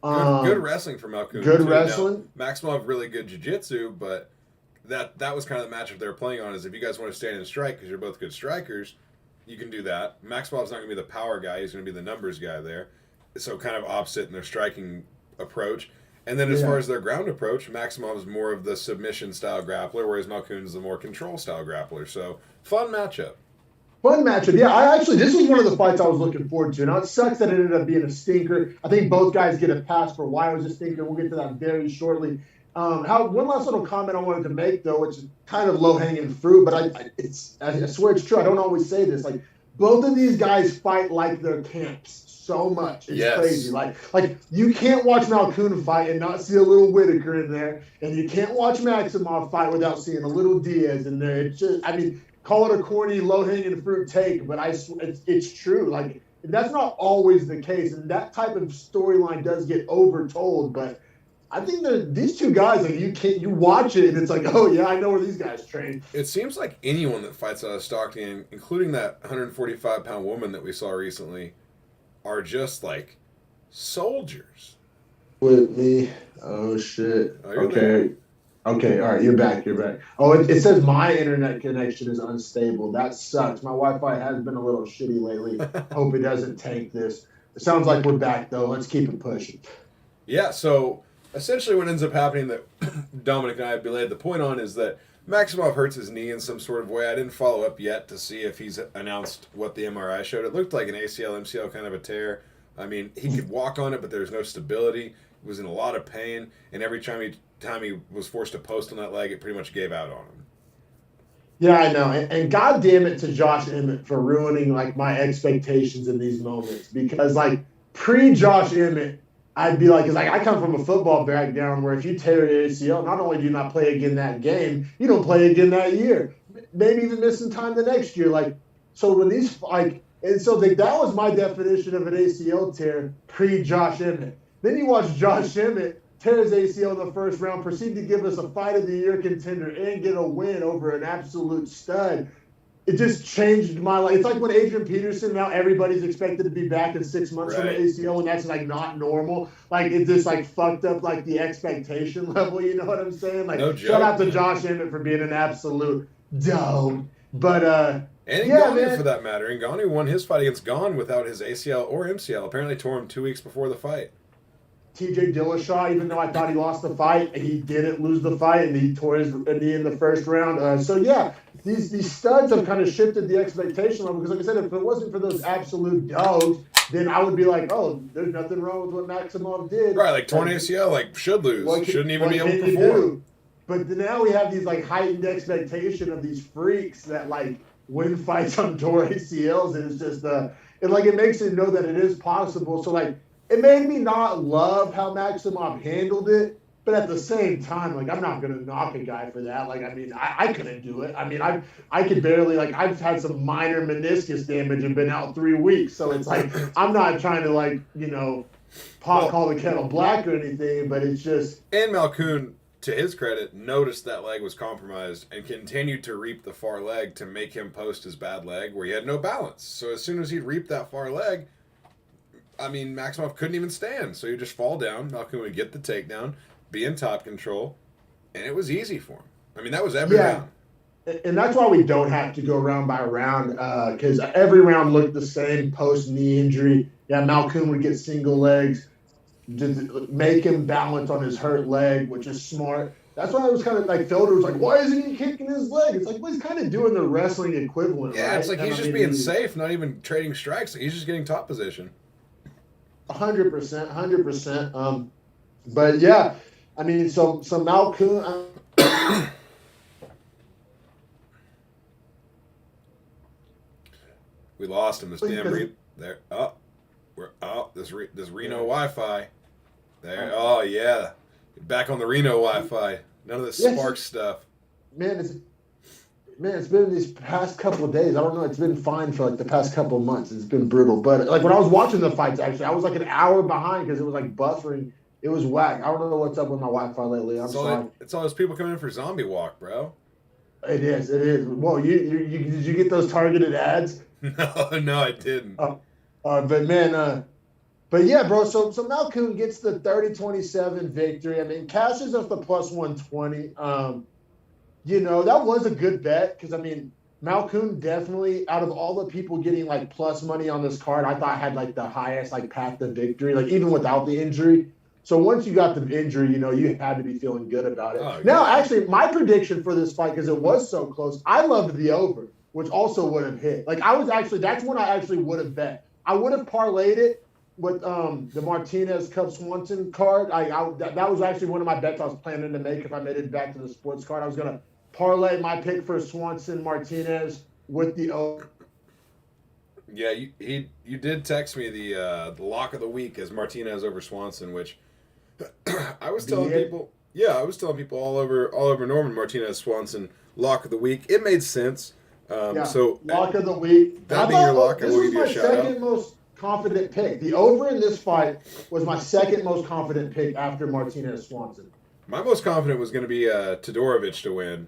Good wrestling from Malkoun. Good too. wrestling. Now, Maximov really good jiu-jitsu, but that was kind of the matchup they were playing on. Is if you guys want to stand and strike because you're both good strikers, you can do that. Maximov's not going to be the power guy; he's going to be the numbers guy there. So kind of opposite in their striking approach. And then as far as their ground approach, Maximov is more of the submission style grappler, whereas Malkoun is the more control style grappler. So fun matchup. Fun matchup. Yeah, this was one of the fights I was looking forward to. Now, it sucks that it ended up being a stinker. I think both guys get a pass for why it was a stinker. We'll get to that very shortly. One last little comment I wanted to make, though, which is kind of low-hanging fruit, but I swear it's true. I don't always say this. Like, both of these guys fight like their camps so much. It's crazy. Like you can't watch Malkoun fight and not see a little Whitaker in there, and you can't watch Maximov fight without seeing a little Diaz in there. It's just, call it a corny, low-hanging fruit take, but it's true. Like, that's not always the case, and that type of storyline does get overtold. But I think that these two guys, like, you watch it, and it's like, oh yeah, I know where these guys train. It seems like anyone that fights out of Stockton, including that 145-pound woman that we saw recently, are just like soldiers. With me, oh shit. Okay. There? Okay, all right, you're back. Oh, it says my internet connection is unstable. That sucks. My Wi-Fi has been a little shitty lately. Hope it doesn't tank this. It sounds like we're back, though. Let's keep it pushing. Yeah, so essentially what ends up happening that Dominic and I have belayed the point on is that Maximov hurts his knee in some sort of way. I didn't follow up yet to see if he's announced what the MRI showed. It looked like an ACL, MCL kind of a tear. I mean, he could walk on it, but there's no stability. He was in a lot of pain, and every time he was forced to post on that leg, it pretty much gave out on him. Yeah, I know. And God damn it to Josh Emmett for ruining, like, my expectations in these moments. Because, like, pre-Josh Emmett, I'd be like, because I come from a football background where if you tear your ACL, not only do you not play again that game, you don't play again that year. Maybe even missing time the next year. Like, so when these, like, and so that was my definition of an ACL tear pre-Josh Emmett. Then you watch Josh Emmett tear his ACL in the first round, proceed to give us a fight of the year contender and get a win over an absolute stud. It just changed my life. It's like when Adrian Peterson, now everybody's expected to be back in 6 months from an ACL, and that's like not normal. Like, it just like fucked up like the expectation level. You know what I'm saying? Like, no joke, shout out to Josh Emmett for being an absolute dome. But and Ngannou, for that matter. Ngannou won his fight against Gane without his ACL or MCL. Apparently tore him 2 weeks before the fight. TJ Dillashaw, even though I thought he lost the fight, he didn't lose the fight, and he tore his knee in the first round. So yeah, these studs have kind of shifted the expectation level. Because like I said, if it wasn't for those absolute dogs, then I would be like, oh, there's nothing wrong with what Maximov did. Right, like torn ACL, like should lose, shouldn't even be able to perform. But now we have these like heightened expectation of these freaks that like win fights on torn ACLs, and it's just it makes it know that it is possible. So like, it made me not love how Maximov handled it, but at the same time, like, I'm not going to knock a guy for that. Like, I mean, I couldn't do it. I mean, I could barely, like, I've had some minor meniscus damage and been out 3 weeks. So it's like, I'm not trying to, like, you know, call the kettle black or anything, but it's just. And Malkoun, to his credit, noticed that leg was compromised and continued to reap the far leg to make him post his bad leg where he had no balance. So as soon as he reaped that far leg, I mean, Maximov couldn't even stand, so he'd just fall down. Malkoun would get the takedown, be in top control, and it was easy for him. I mean, that was every round. And that's why we don't have to go round by round, because every round looked the same post-knee injury. Yeah, Malkoun would get single legs, to make him balance on his hurt leg, which is smart. That's why I was kind of like, Felder was like, why isn't he kicking his leg? It's like, well, he's kind of doing the wrestling equivalent, Yeah, right? it's like he's just being safe, not even trading strikes. He's just getting top position. 100%. But yeah, I mean, so Malkoun. We lost him. This damn there. Oh, this Reno Wi-Fi. There. Oh yeah, back on the Reno Wi-Fi. None of this Spark stuff. Man, it's been these past couple of days. I don't know. It's been fine for like the past couple of months. It's been brutal. But like when I was watching the fights, actually, I was like an hour behind because it was like buffering. It was whack. I don't know what's up with my Wi-Fi lately. I'm sorry. It's all those people coming in for Zombie Walk, bro. It is. Well, did you get those targeted ads? No, I didn't. But man, But yeah, bro. So Malkoun gets the 30-27 victory. I mean, cashes us the plus 120. That was a good bet because I mean, Malkoun definitely out of all the people getting like plus money on this card, I thought had like the highest like path to victory, like even without the injury. So once you got the injury, you had to be feeling good about it. Oh, Now, yeah. actually, my prediction for this fight, because it was so close, I loved the over, which also would have hit. Like that's when I actually would have bet. I would have parlayed it with the Martinez Cub Swanson card. That was actually one of my bets I was planning to make if I made it back to the sports card. I was gonna parlay my pick for Swanson Martinez with the over. Yeah, you did text me the lock of the week as Martinez over Swanson, which I was telling people. Yeah, I was telling people all over Norman Martinez Swanson lock of the week. It made sense. So lock of the week. That being your lock, I will give you a this was shout my out. second most confident pick. The over in this fight was my second most confident pick after Martinez Swanson. My most confident was going to be Todorovic to win.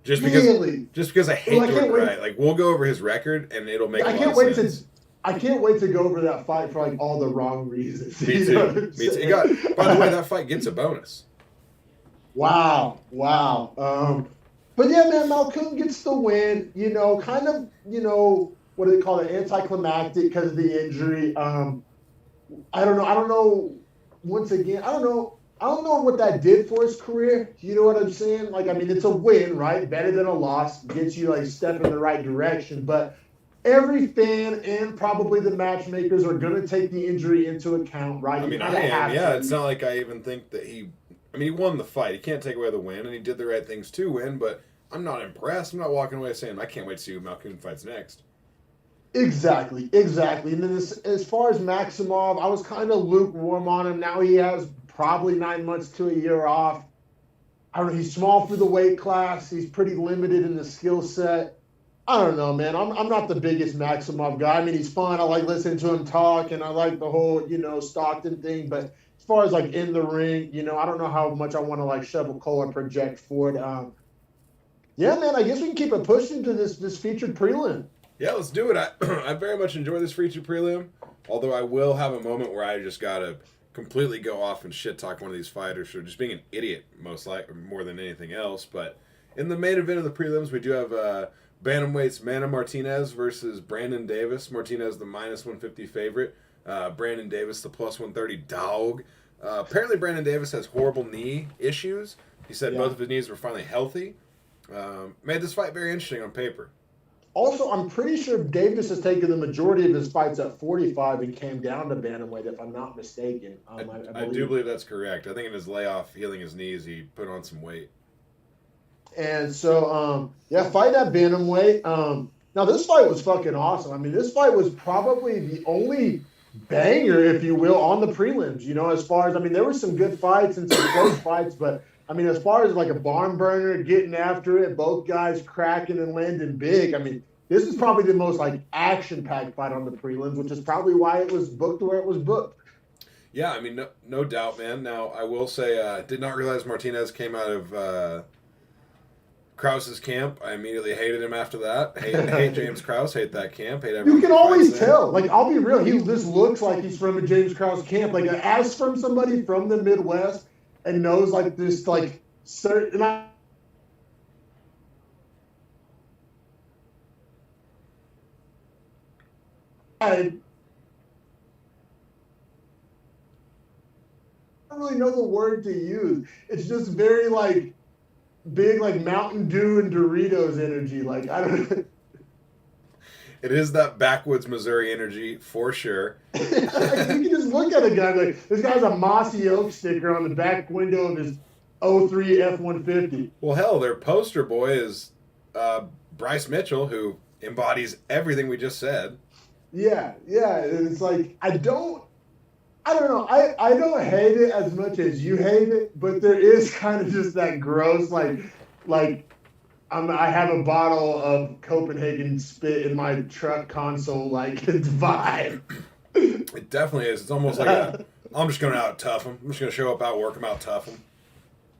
Just because I hate Jordan Wright. Like, we'll go over his record and it'll make a lot of sense. I can't wait to go over that fight for like all the wrong reasons. Me too. Me too. By the way, that fight gets a bonus. Wow. But yeah, man, Malkoun gets the win. What do they call it? Anticlimactic because of the injury. I don't know. Once again, I don't know what that did for his career. You know what I'm saying? Like, I mean, it's a win, right? Better than a loss. Gets you like step in the right direction. But every fan and probably the matchmakers are going to take the injury into account, right? I mean, I am. Yeah, it's not like I even think that he won the fight. He can't take away the win, and he did the right things to win, but I'm not impressed. I'm not walking away saying, I can't wait to see who Malkoun fights next. Exactly. And then as far as Maximov, I was kind of lukewarm on him. Now he has probably 9 months to a year off. I don't know. He's small for the weight class. He's pretty limited in the skill set. I don't know, man. I'm not the biggest Maximov guy. I mean, he's fun. I like listening to him talk, and I like the whole, Stockton thing. But as far as, like, in the ring, I don't know how much I want to, like, shove a coal or project for it. Yeah, man, I guess we can keep it pushing to this featured prelim. Yeah, let's do it. I very much enjoy this featured prelim, although I will have a moment where I just got to completely go off and shit talk one of these fighters for just being an idiot, more than anything else. But in the main event of the prelims, we do have bantamweights Mana Martinez versus Brandon Davis. Martinez the minus 150 favorite. Brandon Davis the plus 130 dog. Apparently Brandon Davis has horrible knee issues. He said both of his knees were finally healthy. Made this fight very interesting on paper. Also, I'm pretty sure Davis has taken the majority of his fights at 45 and came down to bantamweight, if I'm not mistaken. I do believe that's correct. I think in his layoff healing his knees, he put on some weight. And so, fight at bantamweight. Now, this fight was fucking awesome. I mean, this fight was probably the only banger, if you will, on the prelims. As far as, there were some good fights and some close fights, but as far as like a barn burner, getting after it, both guys cracking and landing big. This is probably the most like action-packed fight on the prelims, which is probably why it was booked where it was booked. Yeah, no doubt, man. Now, I will say, did not realize Martinez came out of Krause's camp. I immediately hated him after that. Hate James Krause, hate that camp, hate everyone. You can always tell. Like, I'll be real, this looks like he's from a James Krause camp. Like, as from somebody from the Midwest and knows like this, like certain. I don't really know the word to use. It's just very like big, like Mountain Dew and Doritos energy. Like, I don't. It is that backwoods Missouri energy for sure. You can just look at a guy like this guy's a Mossy Oak sticker on the back window of his 03 F-150. Well, hell, their poster boy is Bryce Mitchell, who embodies everything we just said. Yeah. It's like I don't know. I don't hate it as much as you hate it, but there is kind of just that gross like I have a bottle of Copenhagen spit in my truck console like vibe. It definitely is. It's almost like I'm just going to out tough him. I'm just going to show up, outwork him, out tough him.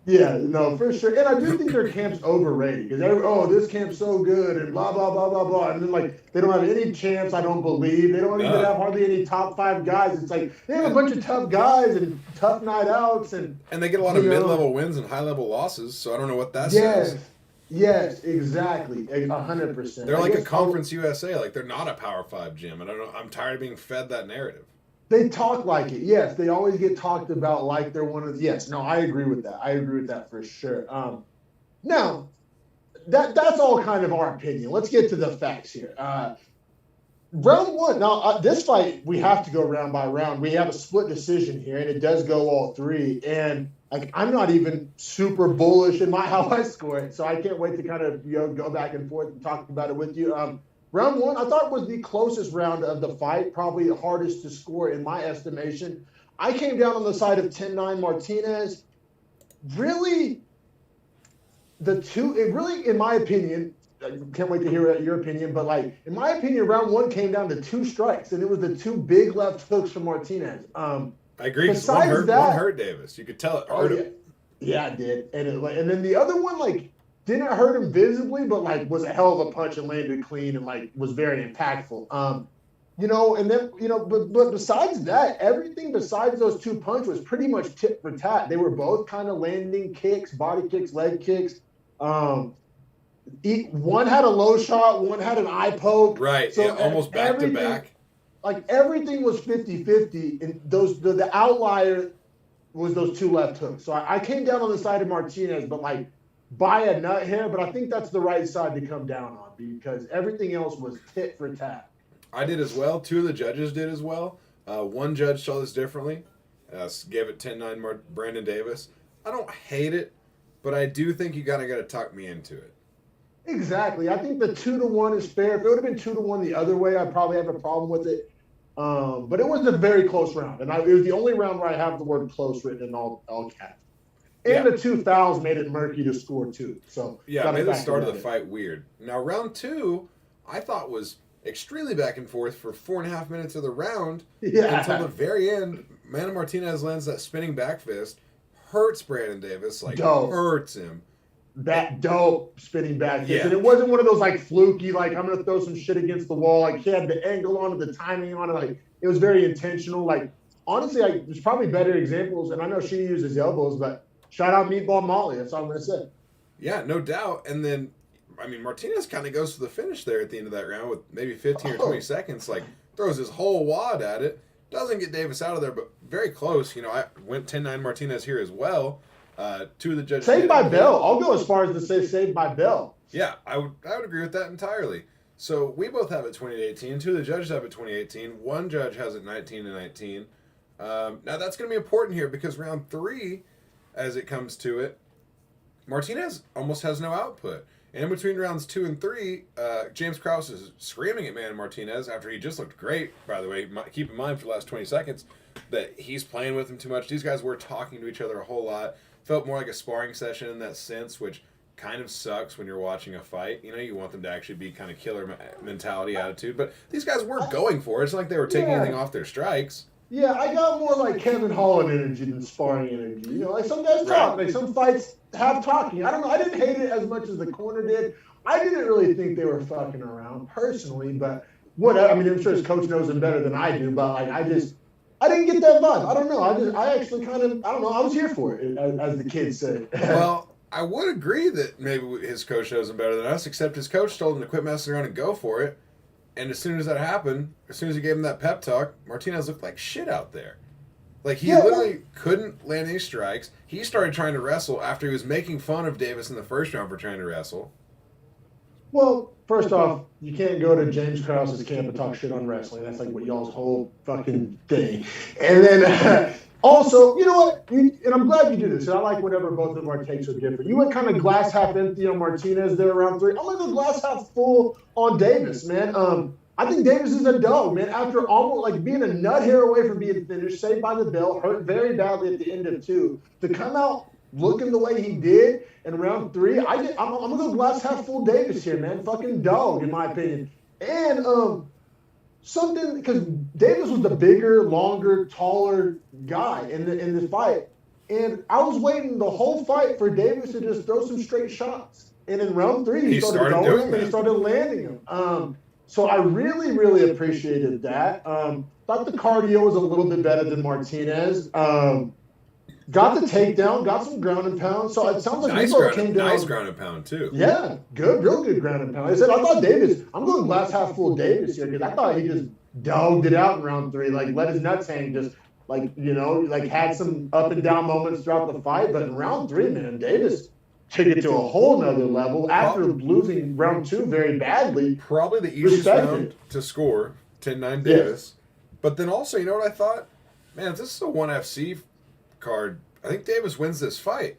Yeah, no, for sure. And I do think their camp's overrated because this camp's so good and blah, blah, blah, blah, blah. And then, like, they don't have any champs, I don't believe. They don't even have hardly any top 5 guys. It's like they have a bunch of tough guys and tough night outs. And they get a lot of mid-level wins and high-level losses, so I don't know what that says. Yes, exactly. 100%. They're like a Conference USA. Like, they're not a Power 5 gym. I don't know. I'm tired of being fed that narrative. They talk like it. Yes, they always get talked about like they're one of the. Yes, no, I agree with that. I agree with that for sure. Now, that's all kind of our opinion. Let's get to the facts here. Round 1. Now, this fight, we have to go round by round. We have a split decision here, and it does go all 3. And like, I'm not even super bullish in how I score it, so I can't wait to kind of go back and forth and talk about it with you. Round 1, I thought was the closest round of the fight, probably the hardest to score in my estimation. I came down on the side of 10-9 Martinez. Really, in my opinion, I can't wait to hear your opinion, but like, in my opinion, round 1 came down to 2 strikes, and it was the 2 big left hooks from Martinez. I agree, because one hurt Davis. You could tell it hurt him. Yeah, it did. And then the other one, like, didn't hurt him visibly, but like was a hell of a punch and landed clean and like was very impactful. And then but besides that, everything besides those 2 punches was pretty much tit for tat. They were both kind of landing kicks, body kicks, leg kicks. One had a low shot, one had an eye poke. Right, so almost back to back. Like everything was 50-50, and the outlier was those 2 left hooks. So I came down on the side of Martinez, but like by a nut hair, but I think that's the right side to come down on because everything else was tit for tat. I did as well. 2 of the judges did as well. One judge saw this differently. Gave it 10-9 Brandon Davis. I don't hate it, but I do think you kind of got to talk me into it. Exactly. I think the 2-1 is fair. If it would have been 2-1 the other way, I'd probably have a problem with it. But it was a very close round, and it was the only round where I have the word close written in all caps. And the 2 fouls made it murky to score 2. So yeah, it made the start of the fight weird. Now, round 2, I thought was extremely back and forth for 4.5 minutes of the round until the very end. Manny Martinez lands that spinning back fist, hurts Brandon Davis, hurts him. That dope spinning back fist. And it wasn't one of those like fluky, like I'm gonna throw some shit against the wall. Like he had the angle on it, the timing on it. Like it was very intentional. Like honestly, there's probably better examples, and I know she uses elbows, but shout out Meatball Molly. That's all I'm going to say. Yeah, no doubt. And then, I mean, Martinez kind of goes to the finish there at the end of that round with maybe 15 or 20 seconds. Like, throws his whole wad at it. Doesn't get Davis out of there, but very close. I went 10-9 Martinez here as well. 2 of the judges. Saved by bell. I'll go as far as to say saved by bell. Yeah, I would agree with that entirely. So we both have it 20-18. 2 of the judges have it 20-18. One judge has it 19-19. Now, that's going to be important here because round 3... as it comes to it, Martinez almost has no output. And in between rounds 2 and 3, James Krause is screaming at Manny Martinez after he just looked great, by the way. Keep in mind for the last 20 seconds that he's playing with him too much. These guys were talking to each other a whole lot. Felt more like a sparring session in that sense, which kind of sucks when you're watching a fight. You want them to actually be kind of killer mentality attitude. But these guys were going for it. It's not like they were taking anything off their strikes. Yeah, I got more like Kevin Holland energy than sparring energy. Like some guys talk, like some fights have talking. I don't know. I didn't hate it as much as the corner did. I didn't really think they were fucking around personally, but whatever. I mean, I'm sure his coach knows him better than I do, but like I didn't get that vibe. I don't know. I actually kind of, I don't know. I was here for it, as the kids say. Well, I would agree that maybe his coach knows him better than us, except his coach told him to quit messing around and go for it. And as soon as that happened, as soon as he gave him that pep talk, Martinez looked like shit out there. Like, he literally couldn't land any strikes. He started trying to wrestle after he was making fun of Davis in the first round for trying to wrestle. Well, first off, you can't go to James Krause's camp and talk shit on wrestling. That's like what y'all's whole fucking thing. And then also, you know what? And I'm glad you do this. And I like whenever both of our takes are different. You went kind of glass half empty on Martinez there around 3. I'm going to go glass half full on Davis, man. I think Davis is a dog, man. After almost like being a nut hair away from being finished, saved by the bell, hurt very badly at the end of 2, to come out looking the way he did in round 3, I'm going to go glass half full Davis here, man. Fucking dog, in my opinion. And something, because Davis was the bigger, longer, taller guy in this fight. And I was waiting the whole fight for Davis to just throw some straight shots. And in round 3, He started going doing and that. he started landing them. So I really, really appreciated that. Thought the cardio was a little bit better than Martinez. Got the takedown, got some ground and pound. So it sounds like Nice ground and pound too. Yeah, real good ground and pound. I thought Davis, I'm going glass half full Davis here because I thought he just dogged it out in round 3, like let his nuts hang, just had some up and down moments throughout the fight. But in round 3, man, Davis took it to a whole nother level after losing round 2 very badly. Probably the easiest round to score, 10-9 Davis. Yeah. But then also, you know what I thought? Man, if this is a 1 FC card, I think Davis wins this fight.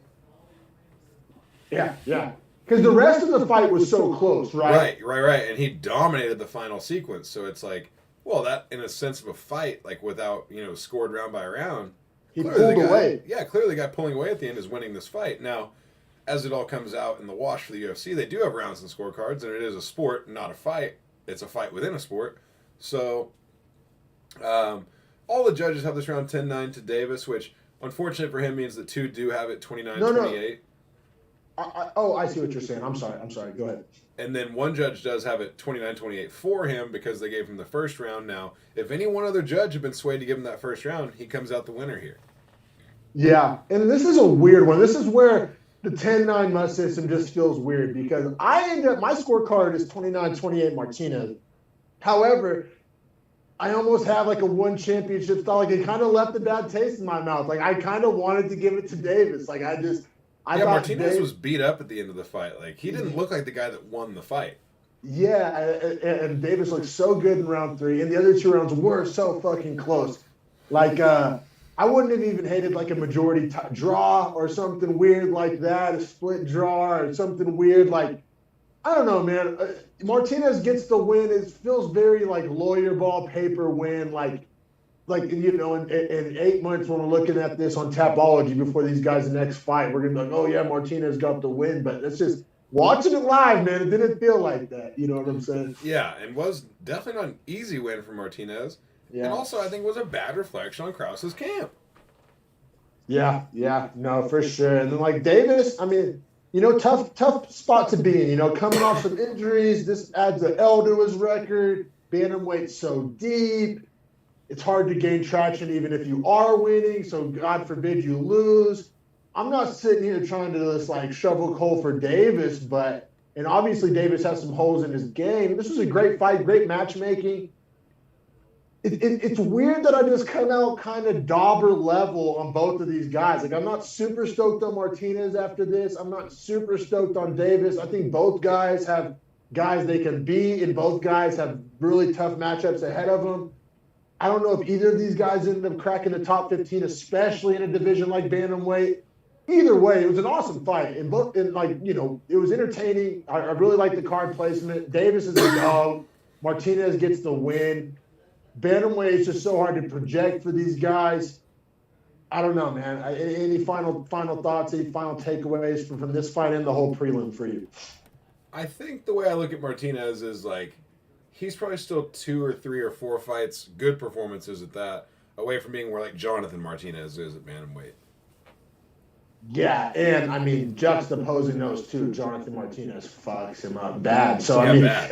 Yeah. Because the rest of the fight was so close, right? Right. And he dominated the final sequence. So it's like, well, that in a sense of a fight, like without, scored round by round. He pulled away. Yeah, clearly the guy pulling away at the end is winning this fight. Now, as it all comes out in the wash for the UFC, they do have rounds and scorecards, and it is a sport, not a fight. It's a fight within a sport. So, all the judges have this round 10-9 to Davis, which, unfortunately for him, means that 2 do have it 29-28. I see what you're saying. I'm sorry. Go ahead. And then one judge does have it 29-28 for him because they gave him the first round. Now, if any one other judge had been swayed to give him that first round, he comes out the winner here. Yeah, and this is a weird one. This is where the 10-9 must system just feels weird because my scorecard is 29-28 Martinez. However, I almost have like a one championship style. Like it kind of left a bad taste in my mouth. Like I kind of wanted to give it to Davis. Like I thought Martinez was beat up at the end of the fight. Like he didn't look like the guy that won the fight. Yeah, and Davis looked so good in round 3, and the other 2 rounds were so fucking close. Like I wouldn't have even hated like a majority draw or something weird like that, a split draw or something weird. Like I don't know, man. Martinez gets the win. It feels very like lawyer ball paper win. Like in 8 months when we're looking at this on Tapology before these guys' next fight, we're gonna be like, oh yeah, Martinez got the win. But it's just watching it live, man. It didn't feel like that. You know what I'm saying? Yeah, and was definitely not an easy win for Martinez. Yeah. And also, I think was a bad reflection on Krause's camp. Yeah, no, for sure. And then like Davis, I mean, tough spot to be in. Coming off some injuries, this adds an L to his record. Bantamweight's so deep. It's hard to gain traction even if you are winning, so God forbid you lose. I'm not sitting here trying to just like shovel coal for Davis, and obviously Davis has some holes in his game. This was a great fight, great matchmaking. It's weird that I just come out kind of dauber level on both of these guys. Like I'm not super stoked on Martinez after this. I'm not super stoked on Davis. I think both guys have guys they can beat, and both guys have really tough matchups ahead of them. I don't know if either of these guys ended up cracking the top 15, especially in a division like bantamweight. Either way, it was an awesome fight. It was entertaining. I really like the card placement. Davis is a dog. Martinez gets the win. Bantamweight is just so hard to project for these guys. I don't know, man. Any final thoughts, any final takeaways from this fight and the whole prelim for you? I think the way I look at Martinez is like, he's probably still 2 or 3 or 4 fights, good performances at that, away from being where like Jonathan Martinez is at bantamweight. Yeah, and I mean juxtaposing those two, Jonathan Martinez fucks him up bad. So I mean, bad.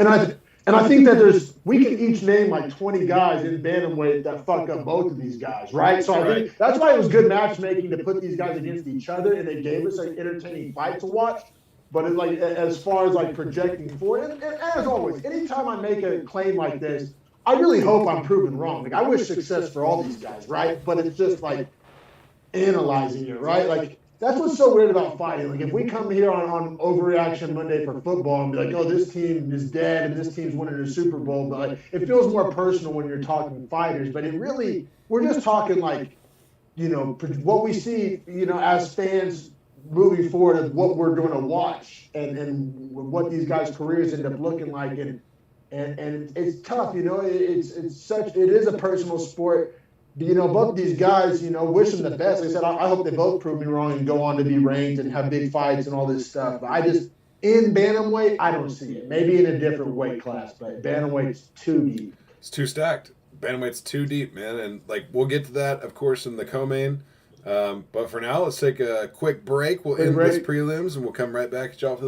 and I think that we can each name like 20 guys in bantamweight that fuck up both of these guys, right? So I think that's why it was good matchmaking to put these guys against each other, and they gave us an entertaining fight to watch. But it's like, as far as like projecting forward, and as always, anytime I make a claim like this, I really hope I'm proven wrong. Like I wish success for all these guys, right? But it's just like analyzing it, right? Like that's what's so weird about fighting. Like if we come here on Overreaction Monday for football and be like, oh, this team is dead and this team's winning a Super Bowl, but like it feels more personal when you're talking fighters. But we're just talking like, what we see, as fans moving forward of what we're going to watch and what these guys' careers end up looking like, and it's tough, it is a personal sport. Both these guys, wish them the best. Like I said, I hope they both prove me wrong and go on to be ranked and have big fights and all this stuff. But in bantamweight, I don't see it. Maybe in a different weight class, but bantamweight's too deep. It's too stacked. Bantamweight's too deep, man, and like we'll get to that, of course, in the co-main. But for now, let's take a quick break. We'll Quick end this break. prelims, and we'll come right back at y'all for the